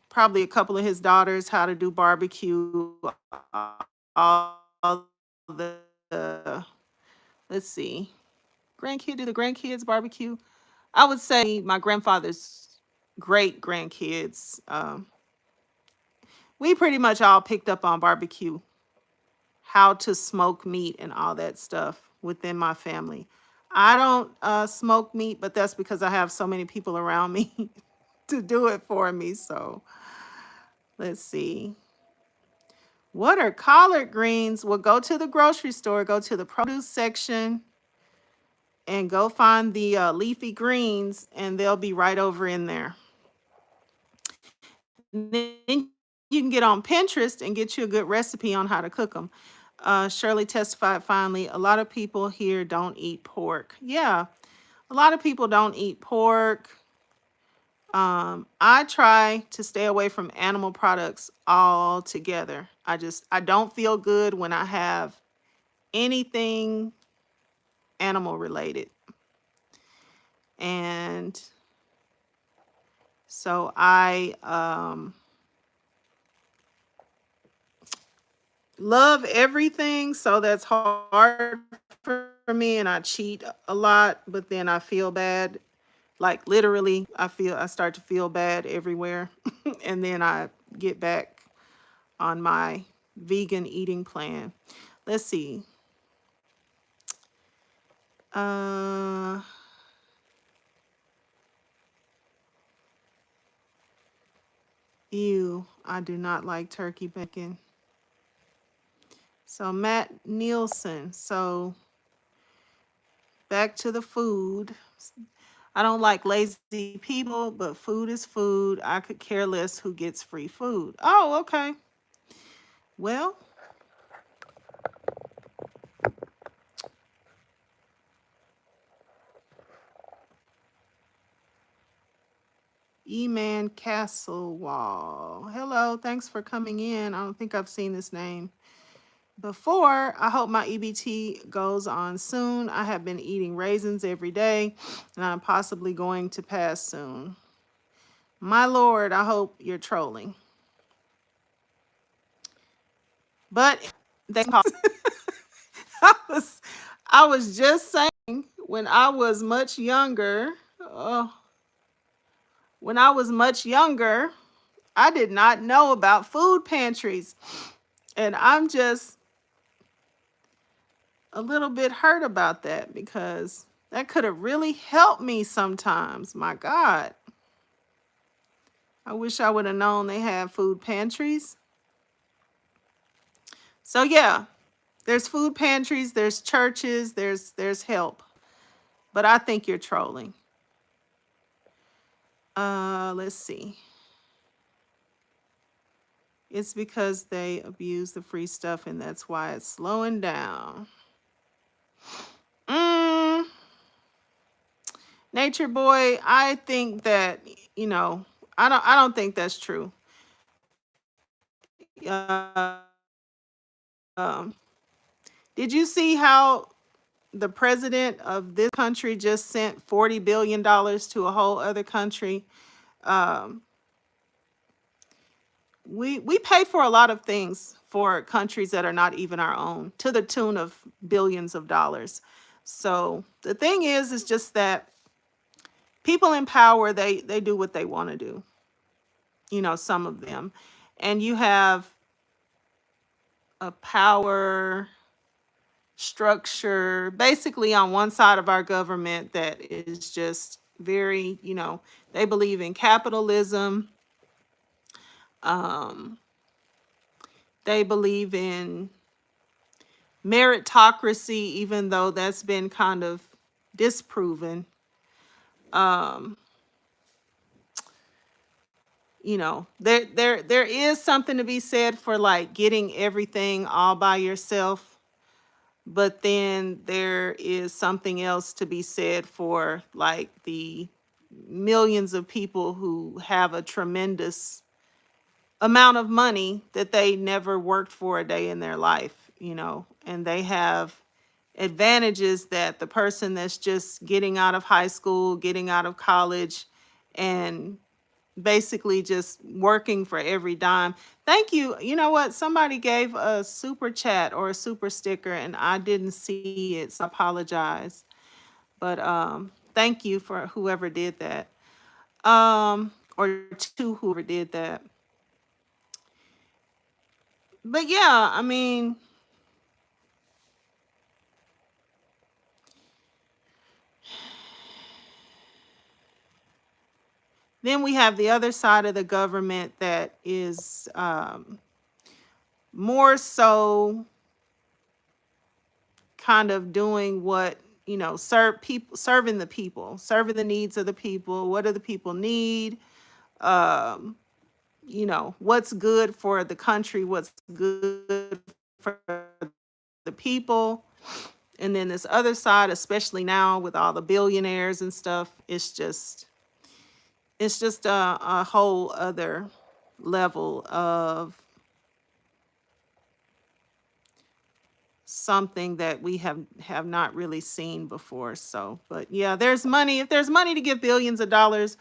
[SPEAKER 1] probably a couple of his daughters how to do barbecue. All the, let's see, do the grandkids barbecue? I would say my grandfather's great grandkids. We pretty much all picked up on barbecue, how to smoke meat and all that stuff within my family. I don't smoke meat, but that's because I have so many people around me to do it for me. So let's see. What are collard greens? Well, go to the grocery store, go to the produce section, and go find the leafy greens, and they'll be right over in there. And then you can get on Pinterest and get you a good recipe on how to cook them. Shirley testified finally, a lot of people here don't eat pork. Yeah, a lot of people don't eat pork. I try to stay away from animal products altogether. I don't feel good when I have anything animal related. And so I love everything, so that's hard for me, and I cheat a lot, but then I feel bad. Like literally, I start to feel bad everywhere. And then I get back on my vegan eating plan. Let's see. Uh Ew, I do not like turkey bacon. So Matt Nielsen. So back to the food. I don't like lazy people, but food is food. I could care less who gets free food. Oh, okay. Well, E-Man Castlewall. Hello, thanks for coming in. I don't think I've seen this name before. I hope my EBT goes on soon. I have been eating raisins every day, and I'm possibly going to pass soon. My Lord, I hope you're trolling. But they I was I was just saying when I was much younger, uh, when I was much younger, I did not know about food pantries. And I'm just a little bit hurt about that because that could have really helped me sometimes. My God. I wish I would have known they had food pantries. So yeah, there's food pantries, there's churches, there's help. But I think you're trolling. Let's see. It's because they abuse the free stuff and that's why it's slowing down. Mm, Nature Boy, I think that, you know, I don't think that's true. Uh, um, did you see how the president of this country just sent $40 billion to a whole other country? Um, we pay for a lot of things for countries that are not even our own, to the tune of billions of dollars. So the thing is just that people in power, they do what they want to do. You know, some of them, and you have a power structure basically on one side of our government that is just very, they believe in capitalism. Um, they believe in meritocracy, even though that's been kind of disproven. Um, there is something to be said for like getting everything all by yourself, but then there is something else to be said for like the millions of people who have a tremendous amount of money that they never worked for a day in their life, and they have advantages that the person that's just getting out of high school, getting out of college, and basically just working for every dime. Thank you. You know what? Somebody gave a super chat or a super sticker and I didn't see it, so I apologize. But thank you for whoever did that. Or to whoever did that. But yeah, I mean, Then we have the other side of the government that is more so kind of doing what, serving the people, serving the needs of the people. What do the people need? Um, what's good for the country, what's good for the people. And then this other side, especially now with all the billionaires and stuff, it's just a whole other level of something that we have not really seen before. So, but yeah, there's money. If there's money to give billions of dollars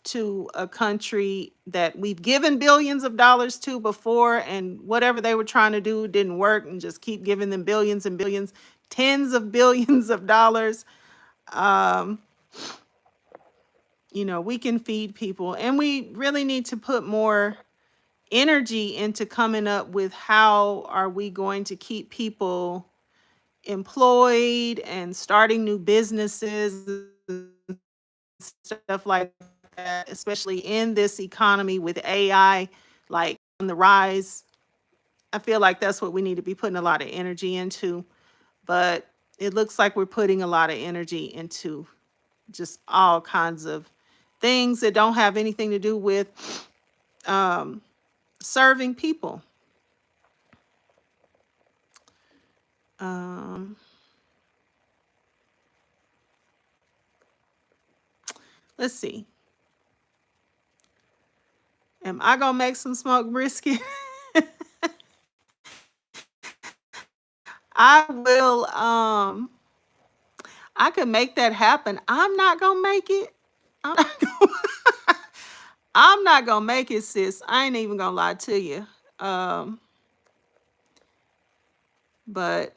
[SPEAKER 1] to a country that we've given billions of dollars to before, and whatever they were trying to do didn't work, and just keep giving them billions and billions, tens of billions of dollars, um, we can feed people. And we really need to put more energy into coming up with how are we going to keep people employed and starting new businesses and stuff like that, especially in this economy with AI like on the rise. I feel like that's what we need to be putting a lot of energy into, but it looks like we're putting a lot of energy into just all kinds of things that don't have anything to do with um, serving people. Um, let's see. Am I gonna make some smoked brisket? I will. I could make that happen. I'm not gonna make it. I'm not gonna, I'm not gonna make it, sis. I ain't even gonna lie to you. Um, but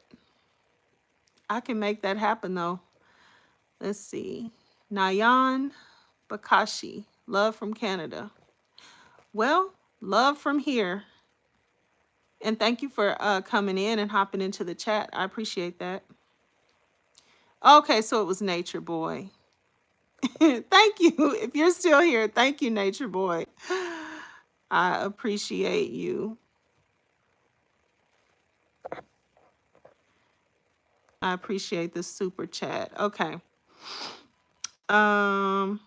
[SPEAKER 1] I can make that happen though. Let's see. Nayan Bakashi, love from Canada. Well, love from here. And thank you for coming in and hopping into the chat. I appreciate that. Okay, so it was Nature Boy. Thank you. If you're still here, thank you, Nature Boy. I appreciate you. I appreciate the super chat. Okay. Um,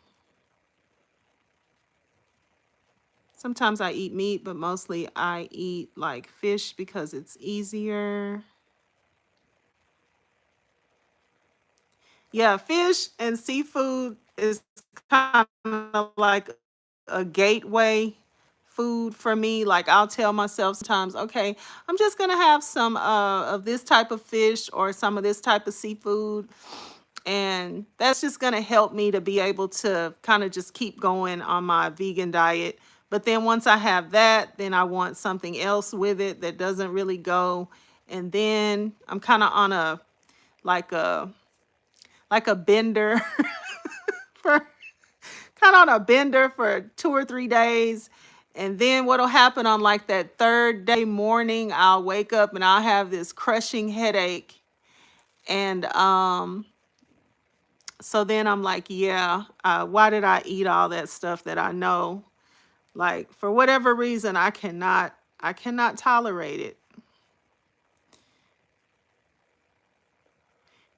[SPEAKER 1] sometimes I eat meat, but mostly I eat like fish because it's easier. Yeah, fish and seafood is kind of like a gateway food for me. Like I'll tell myself sometimes, okay, I'm just gonna have some of this type of fish or some of this type of seafood. And that's just gonna help me to be able to kind of just keep going on my vegan diet. But then once I have that, then I want something else with it that doesn't really go. And then I'm kind of on a like a like a bender for kind of on a bender for 2 or 3 days. And then what'll happen on like that third day morning, I'll wake up and I'll have this crushing headache. And so then I'm like, yeah, why did I eat all that stuff that I know? Like for whatever reason, I cannot tolerate it.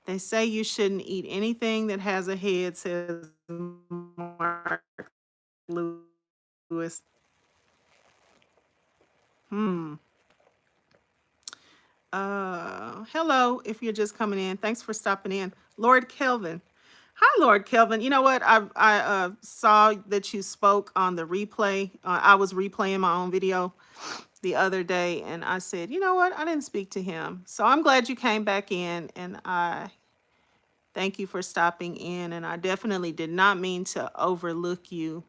[SPEAKER 1] They say you shouldn't eat anything that has a head, says Mark Lewis. Hmm. Hello, if you're just coming in. Thanks for stopping in. Lord Kelvin. Hi, Lord Kelvin. You know what? I saw that you spoke on the replay. I was replaying my own video the other day, and I said, you know what? I didn't speak to him. So I'm glad you came back in, and I thank you for stopping in. And I definitely did not mean to overlook you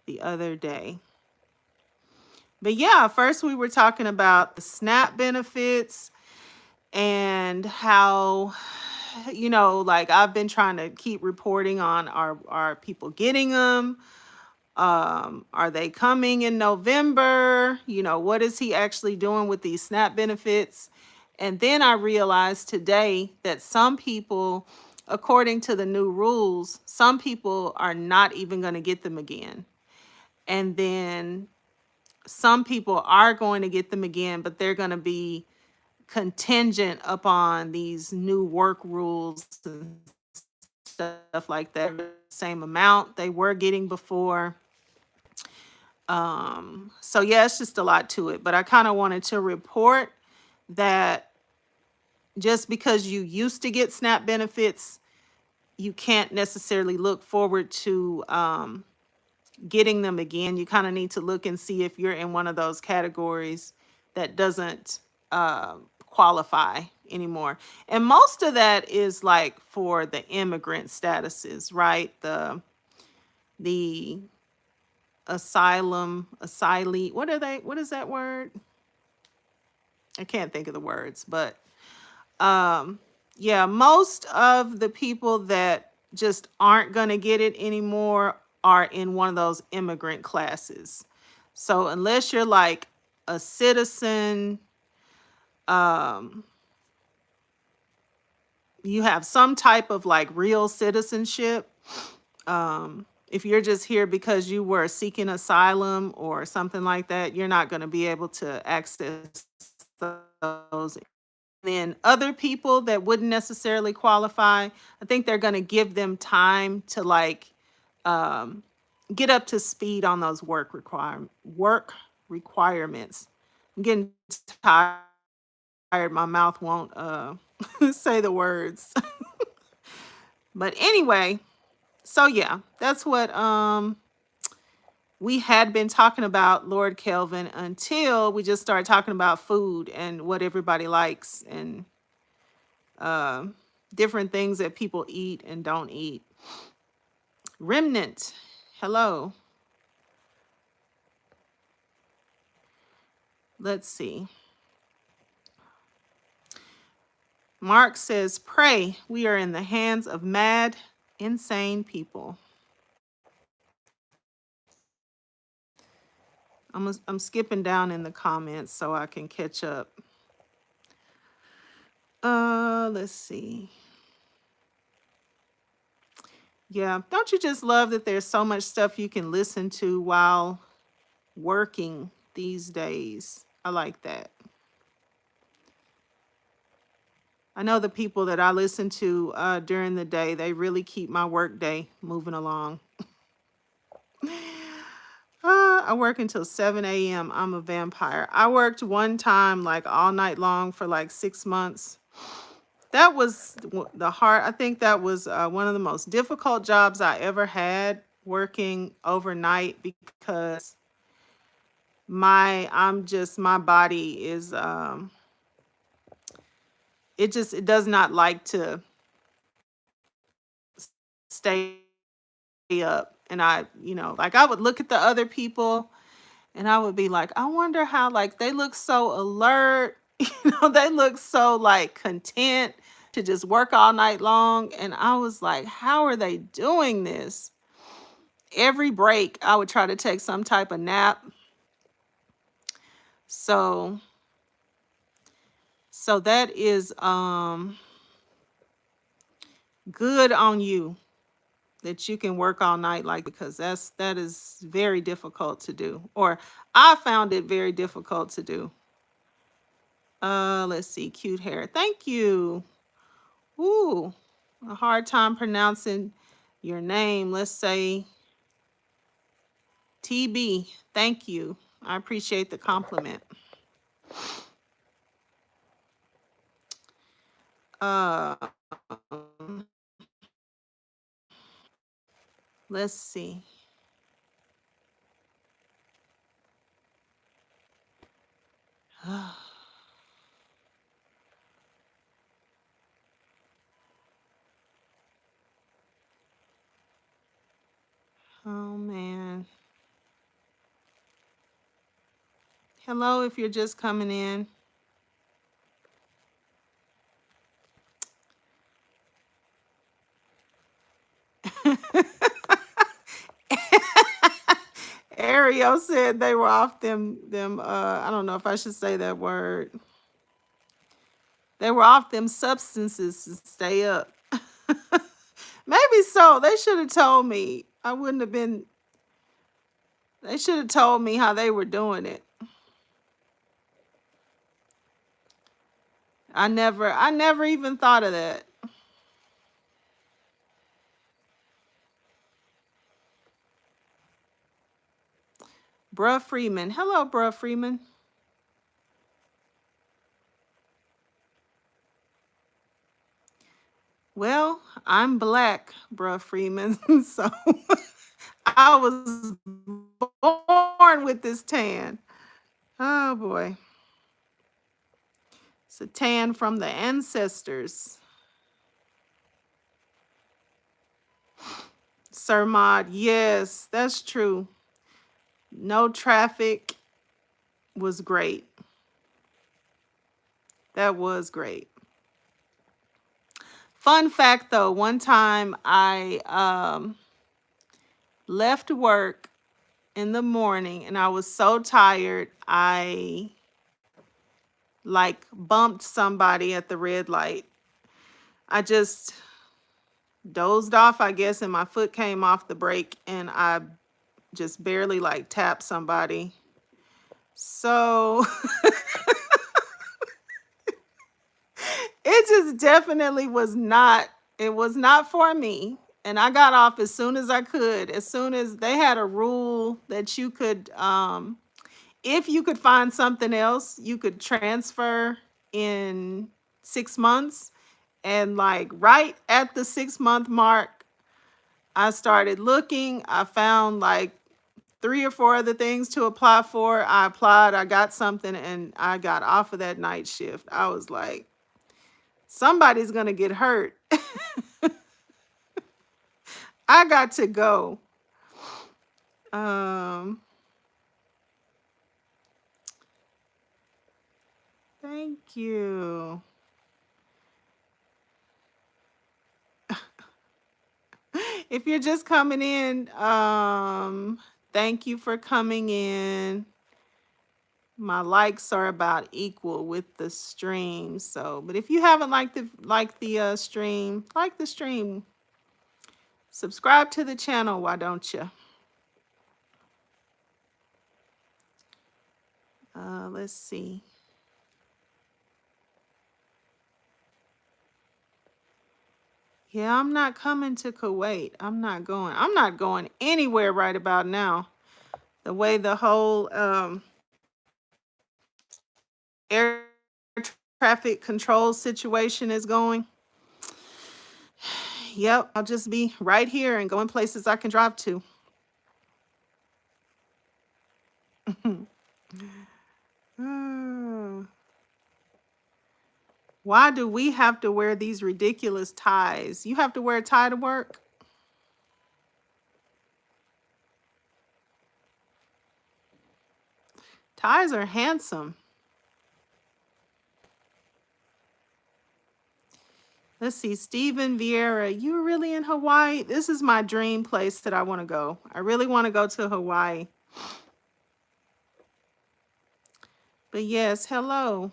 [SPEAKER 1] the other day. But yeah, first we were talking about the SNAP benefits and how, like I've been trying to keep reporting on are people getting them? Are they coming in November? What is he actually doing with these SNAP benefits? And then I realized today that some people, according to the new rules, some people are not even going to get them again. And then some people are going to get them again, but they're going to be contingent upon these new work rules and stuff like that. Same amount they were getting before. So yeah, it's just a lot to it. But I kind of wanted to report that just because you used to get SNAP benefits, you can't necessarily look forward to getting them again. You kind of need to look and see if you're in one of those categories that doesn't qualify anymore. And most of that is like for the immigrant statuses, right? The asylum, asylee, what are they? What is that word? I can't think of the words, but yeah, most of the people that just aren't going to get it anymore are in one of those immigrant classes. So unless you're like a citizen, um, you have some type of like real citizenship. If you're just here because you were seeking asylum or something like that, you're not going to be able to access those. Then other people that wouldn't necessarily qualify, I think they're going to give them time to like um, get up to speed on those work requirements. I'm getting tired. My mouth won't say the words. But anyway, so yeah, that's what we had been talking about, Lord Kelvin, until we just started talking about food and what everybody likes and uh, different things that people eat and don't eat. Remnant, hello. Let's see. Mark says, pray. We are in the hands of mad, insane people. I'm skipping down in the comments so I can catch up. Let's see. Yeah, don't you just love that there's so much stuff you can listen to while working these days? I like that. I know the people that I listen to during the day, they really keep my work day moving along. I work until 7 a.m. I'm a vampire. I worked one time like all night long for like 6 months. That was the hard, I think that was one of the most difficult jobs I ever had, working overnight, because my body is it does not like to stay up. And like I would look at the other people and I would be like, I wonder how, like, they look so alert, they look so like content to just work all night long. And I was like, how are they doing this? Every break, I would try to take some type of nap. So that is good on you that you can work all night, like, because that is very difficult to do. Or I found it very difficult to do. Let's see, cute hair. Thank you. Ooh, a hard time pronouncing your name. Let's say TB. Thank you. I appreciate the compliment. Uh, let's see. Oh man. Hello, if you're just coming in. Ariel said they were off them I don't know if I should say that word. They were off them substances to stay up. Maybe so. They should have told me. I wouldn't have been They should have told me how they were doing it. I never even thought of that. Bruh Freeman. Hello, Bruh Freeman. Well, I'm black, Bruh Freeman. So I was born with this tan. Oh boy. It's a tan from the ancestors. Sir Mod, yes, that's true. No traffic was great. That was great. Fun fact though, one time I left work in the morning and I was so tired, I like bumped somebody at the red light. I just dozed off, I guess, and my foot came off the brake and I just barely like tapped somebody. So it just definitely was not, it was not for me. And I got off as soon as I could. As soon as they had a rule that you could if you could find something else, you could transfer in 6 months. And like right at the 6-month mark, I started looking. I found like 3 or 4 other things to apply for. I applied, I got something, and I got off of that night shift. I was like, somebody's going to get hurt. I got to go. Thank you. If you're just coming in, thank you for coming in. My likes are about equal with the stream. So, but if you haven't liked the stream, like the stream. Subscribe to the channel, why don't you? Let's see. Yeah, I'm not coming to Kuwait. I'm not going anywhere right about now. The way the whole air traffic control situation is going. Yep, I'll just be right here and going places I can drive to. Why do we have to wear these ridiculous ties? You have to wear a tie to work? Ties are handsome. Let's see, Steven Vieira, you're really in Hawaii? This is my dream place that I want to go. I really want to go to Hawaii. But yes, hello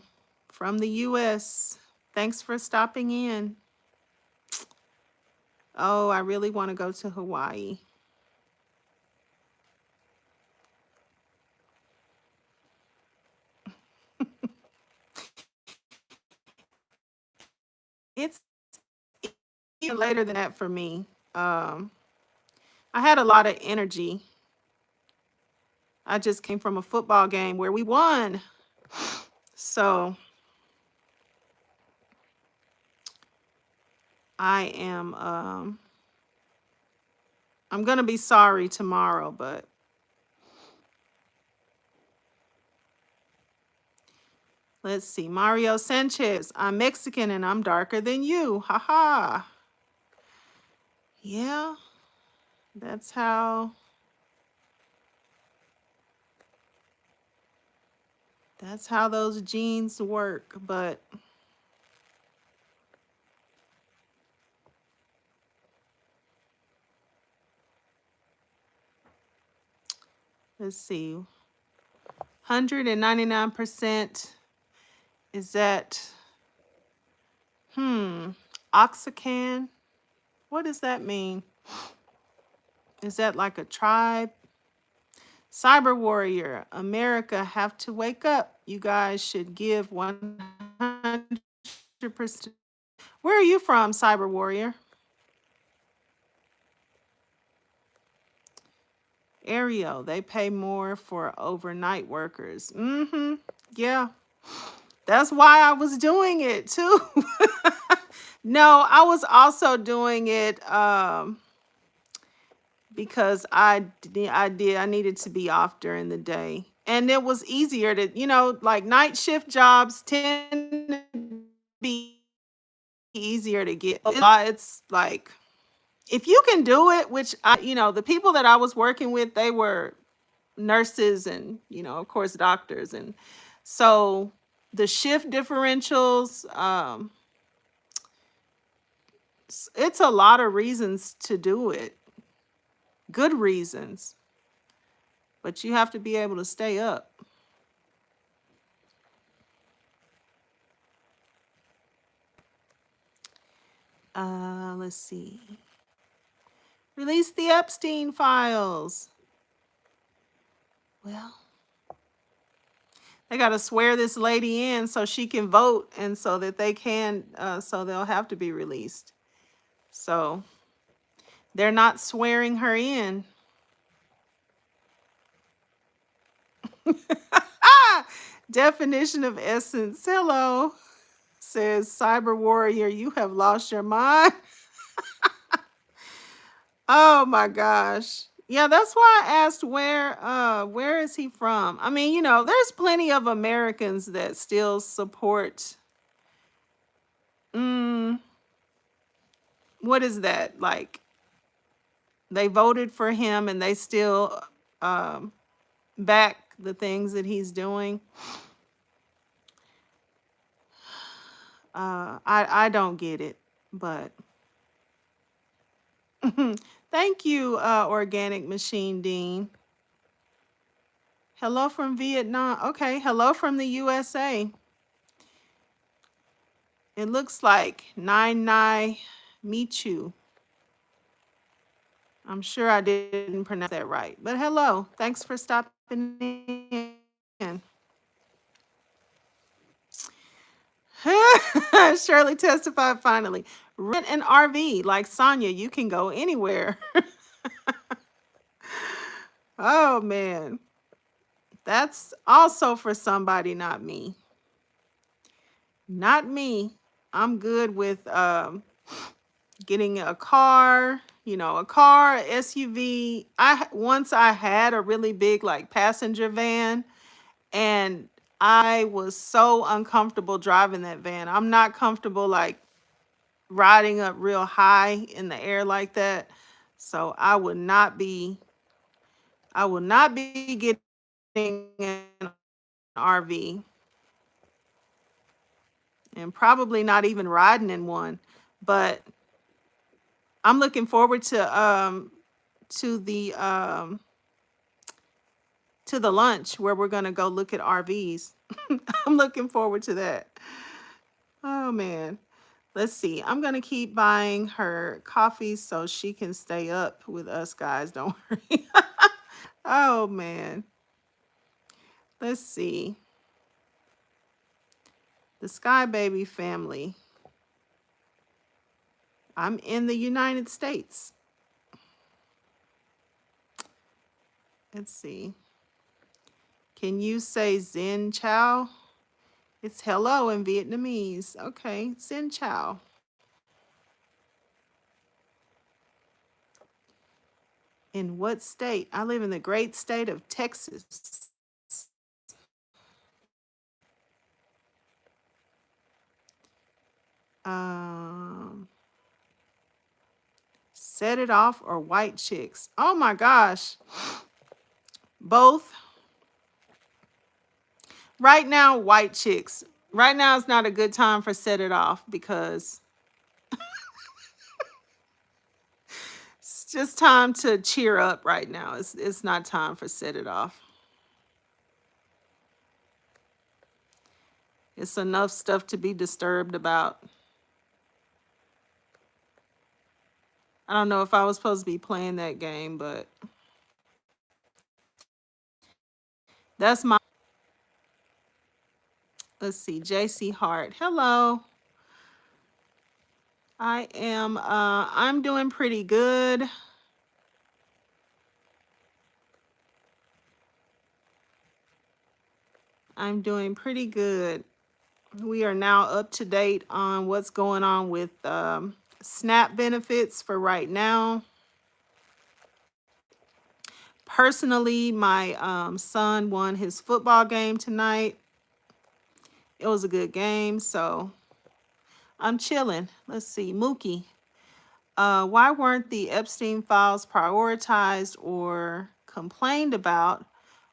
[SPEAKER 1] from the US. Thanks for stopping in. Oh, I really want to go to Hawaii. It's even later than that for me. I had a lot of energy. I just came from a football game where we won. So I am I'm gonna be sorry tomorrow, but let's see. Mario Sanchez, I'm Mexican and I'm darker than you. Haha. Yeah, that's how those genes work, but let's see. 199% is that Oxacan? What does that mean? Is that like a tribe? Cyber Warrior, America have to wake up. You guys should give 100%. Where are you from, Cyber Warrior? Ariel, they pay more for overnight workers. Mm-hmm. Yeah. That's why I was doing it too. No, I was also doing it because I needed to be off during the day. And it was easier to, like night shift jobs tend to be easier to get. It's like if you can do it, which the people that I was working with, they were nurses and, of course, doctors. And so the shift differentials, it's a lot of reasons to do it, good reasons, but you have to be able to stay up. Let's see. Release the Epstein files. Well, they got to swear this lady in so she can vote and so that they can, so they'll have to be released. So they're not swearing her in. Definition of essence. Hello, says Cyber Warrior. You have lost your mind. Oh my gosh. Yeah, that's why I asked where is he from? I mean, there's plenty of Americans that still support mm, what is that? Like they voted for him and they still um back the things that he's doing. I don't get it, but thank you, Organic Machine Dean. Hello from Vietnam. Okay, hello from the USA. It looks like Nine Nai Michu. I'm sure I didn't pronounce that right, but hello. Thanks for stopping in. Shirley testified finally. Rent an RV like Sonia. You can go anywhere. Oh man. That's also for somebody, not me. Not me. I'm good with getting a car, a car, SUV. Once I had a really big like passenger van and I was so uncomfortable driving that van. I'm not comfortable like riding up real high in the air like that. So I will not be getting an RV and probably not even riding in one. But I'm looking forward to the lunch where we're gonna go look at RVs. I'm looking forward to that. Oh man. Let's see. I'm gonna keep buying her coffee so she can stay up with us guys. Don't worry. Oh man. Let's see. The Sky Baby family. I'm in the United States. Let's see. Can you say Xin Chao? It's hello in Vietnamese. Okay, Xin Chao. In what state? I live in the great state of Texas. Um, Set It Off or White Chicks? Oh my gosh. Both. Right now, White Chicks. Right now is not a good time for Set It Off because it's just time to cheer up right now. It's not time for Set It Off. It's enough stuff to be disturbed about. I don't know if I was supposed to be playing that game, but That's my, let's see, JC Hart. Hello. I'm doing pretty good. I'm doing pretty good. We are now up to date on what's going on with SNAP benefits for right now. Personally, my son won his football game tonight. It was a good game, so I'm chilling. Let's see, Mookie. Why weren't the Epstein files prioritized or complained about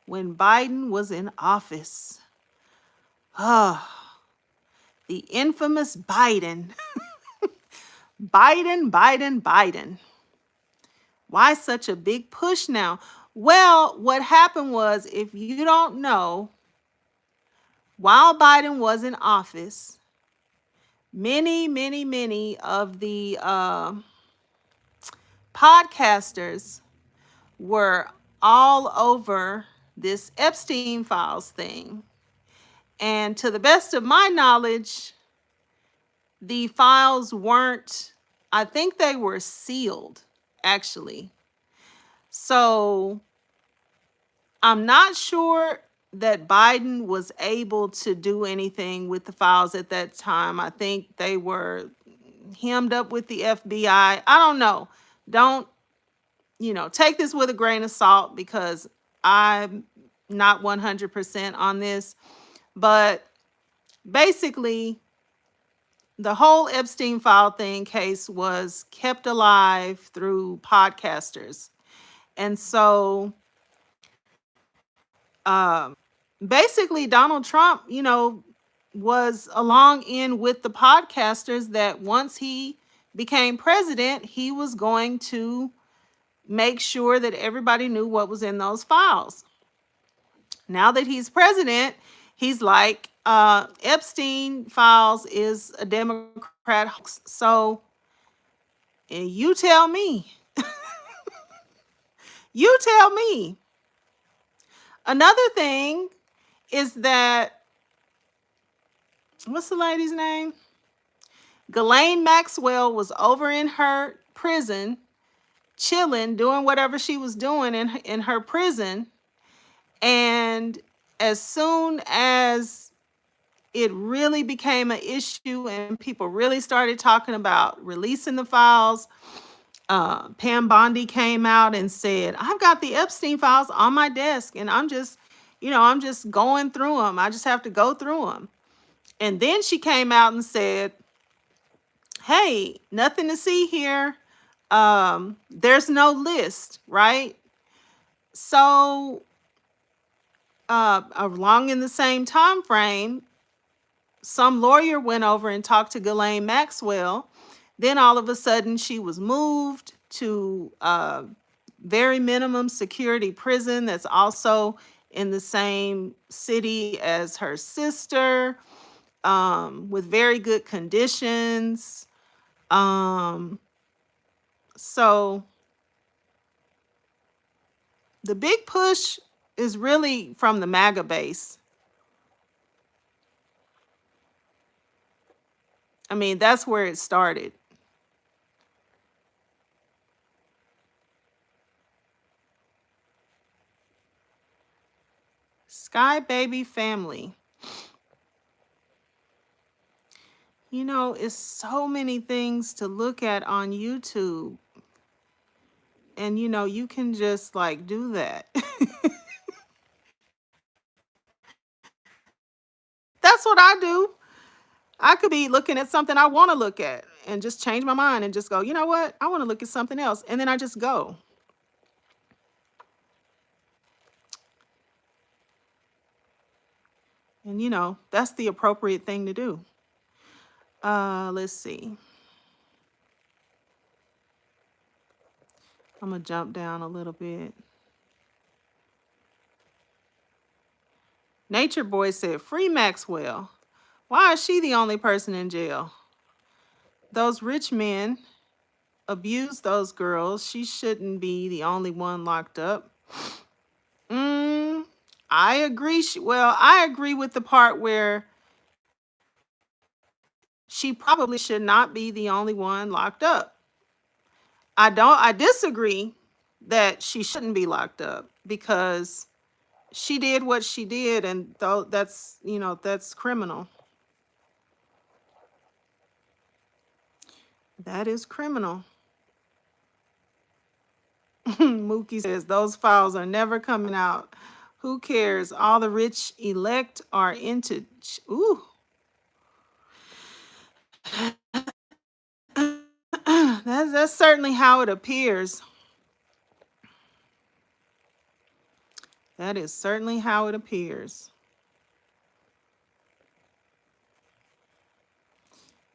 [SPEAKER 1] when Biden was in office? Ah, the infamous Biden. Biden. Why such a big push now? Well, what happened was, if you don't know, while Biden was in office, many of the podcasters were all over this Epstein files thing. And to the best of my knowledge, the files weren't, I think they were sealed, actually. So I'm not sure that Biden was able to do anything with the files at that time. I think they were hemmed up with the FBI. I don't know. Don't, take this with a grain of salt, because I'm not 100% on this. But basically, the whole Epstein file thing case was kept alive through podcasters. And so basically, Donald Trump, was along in with the podcasters that once he became president, he was going to make sure that everybody knew what was in those files. Now that he's president, he's like, Epstein files is a Democrat hoax. So you tell me. You tell me. Another thing is that, what's the lady's name? Ghislaine Maxwell was over in her prison, chilling, doing whatever she was doing in her prison. And as soon as it really became an issue and people really started talking about releasing the files, Pam Bondi came out and said, I've got the Epstein files on my desk, and I'm just going through them. I just have to go through them. And then she came out and said, hey, nothing to see here. There's no list, right? So along in the same time frame, some lawyer went over and talked to Ghislaine Maxwell. Then all of a sudden she was moved to very minimum security prison that's also in the same city as her sister, with very good conditions. So the big push is really from the MAGA base. I mean, that's where it started. Sky Baby Family. It's so many things to look at on YouTube. And you can just like do that. That's what I do. I could be looking at something I want to look at and just change my mind and just go, you know what? I want to look at something else. And then I just go. And that's the appropriate thing to do. Let's see. I'm going to jump down a little bit. Nature Boy said, free Maxwell. Why is she the only person in jail? Those rich men abuse those girls. She shouldn't be the only one locked up. I agree. I agree with the part where she probably should not be the only one locked up. I disagree that she shouldn't be locked up because she did what she did, and though that's, that's criminal. That is criminal. Mookie says those files are never coming out. Who cares? All the rich elect are into. Ooh, that's certainly how it appears. That is certainly how it appears.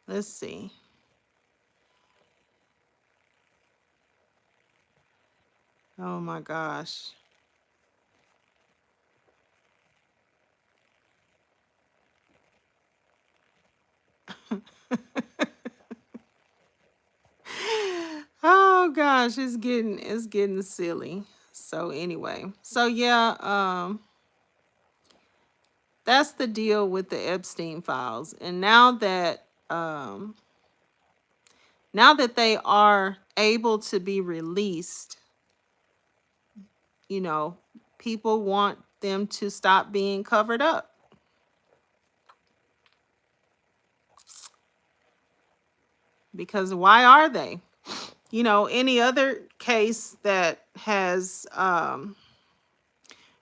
[SPEAKER 1] Let's see. Oh my gosh. Oh gosh, it's getting silly. So anyway, so yeah, that's the deal with the Epstein files. And now that they are able to be released, you know, people want them to stop being covered up. Because why are they? Any other case that has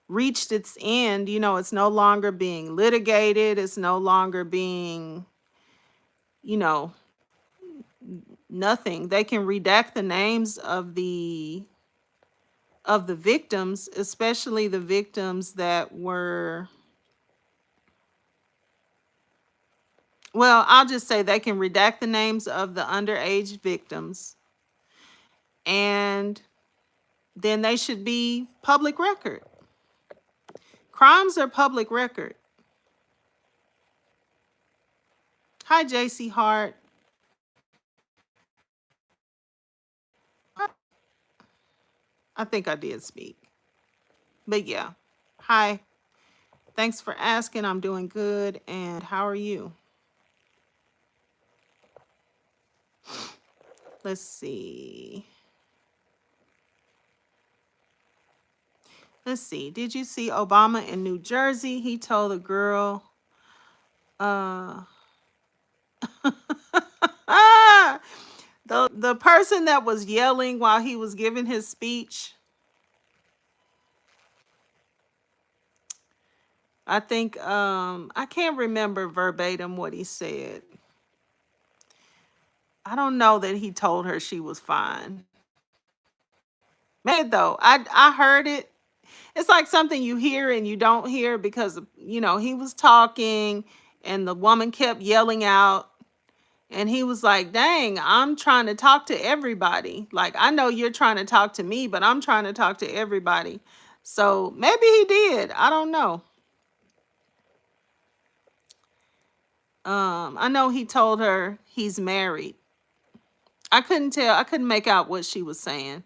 [SPEAKER 1] reached its end, it's no longer being litigated, it's no longer being, you know, nothing. They can redact the names of the victims, especially the victims that were, well, I'll just say they can redact the names of the underage victims, and then they should be public record. Crimes are public record. Hi, JC Hart. I think I did speak. But yeah. Hi. Thanks for asking. I'm doing good. And how are you? Let's see. Let's see. Did you see Obama in New Jersey? He told a girl, uh, the person that was yelling while he was giving his speech, I think, I can't remember verbatim what he said. I don't know that he told her she was fine. Man, though, I heard it. It's like something you hear and you don't hear because, he was talking and the woman kept yelling out. And he was like, dang, I'm trying to talk to everybody. Like, I know you're trying to talk to me, but I'm trying to talk to everybody. So maybe he did. I don't know. I know he told her he's married. I couldn't tell. I couldn't make out what she was saying.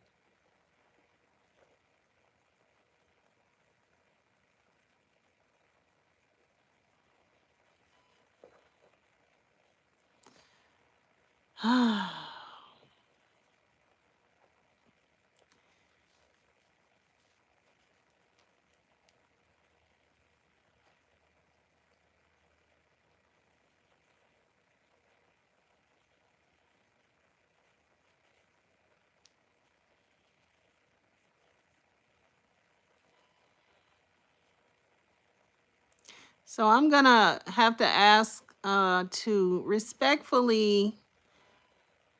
[SPEAKER 1] So I'm going to have to ask to respectfully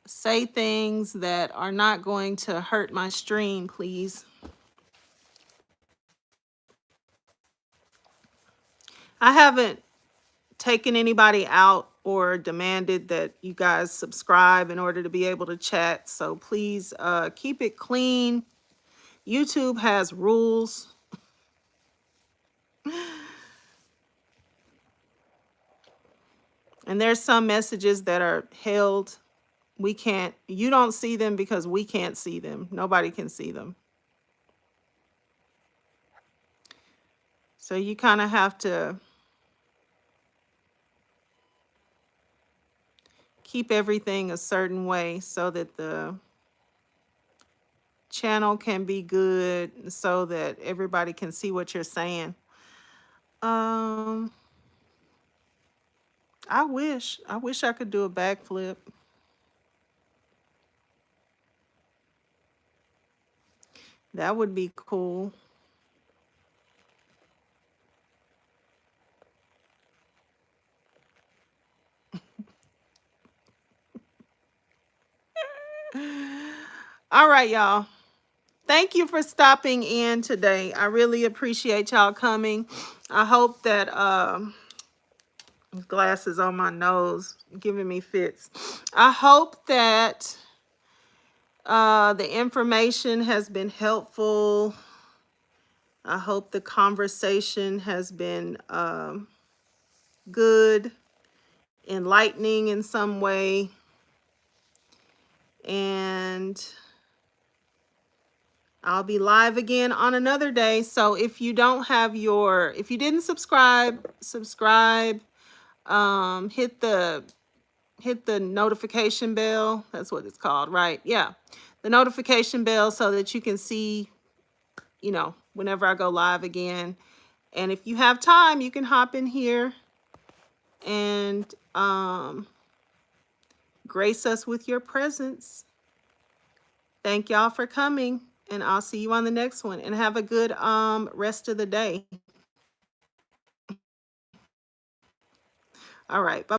[SPEAKER 1] say things that are not going to hurt my stream, please. I haven't taken anybody out or demanded that you guys subscribe in order to be able to chat. So please keep it clean. YouTube has rules. And there's some messages that are held. You don't see them because we can't see them. Nobody can see them. So you kind of have to keep everything a certain way so that the channel can be good, so that everybody can see what you're saying. Um, I wish I could do a backflip. That would be cool. All right, y'all. Thank you for stopping in today. I really appreciate y'all coming. I hope that glasses on my nose giving me fits. I hope that the information has been helpful. I hope the conversation has been good, enlightening in some way. And I'll be live again on another day. So if you don't have if you didn't subscribe, subscribe. Hit the notification bell. That's what it's called, right? Yeah. The notification bell so that you can see, whenever I go live again. And if you have time, you can hop in here and grace us with your presence. Thank y'all for coming, and I'll see you on the next one. And have a good rest of the day. All right. Bye.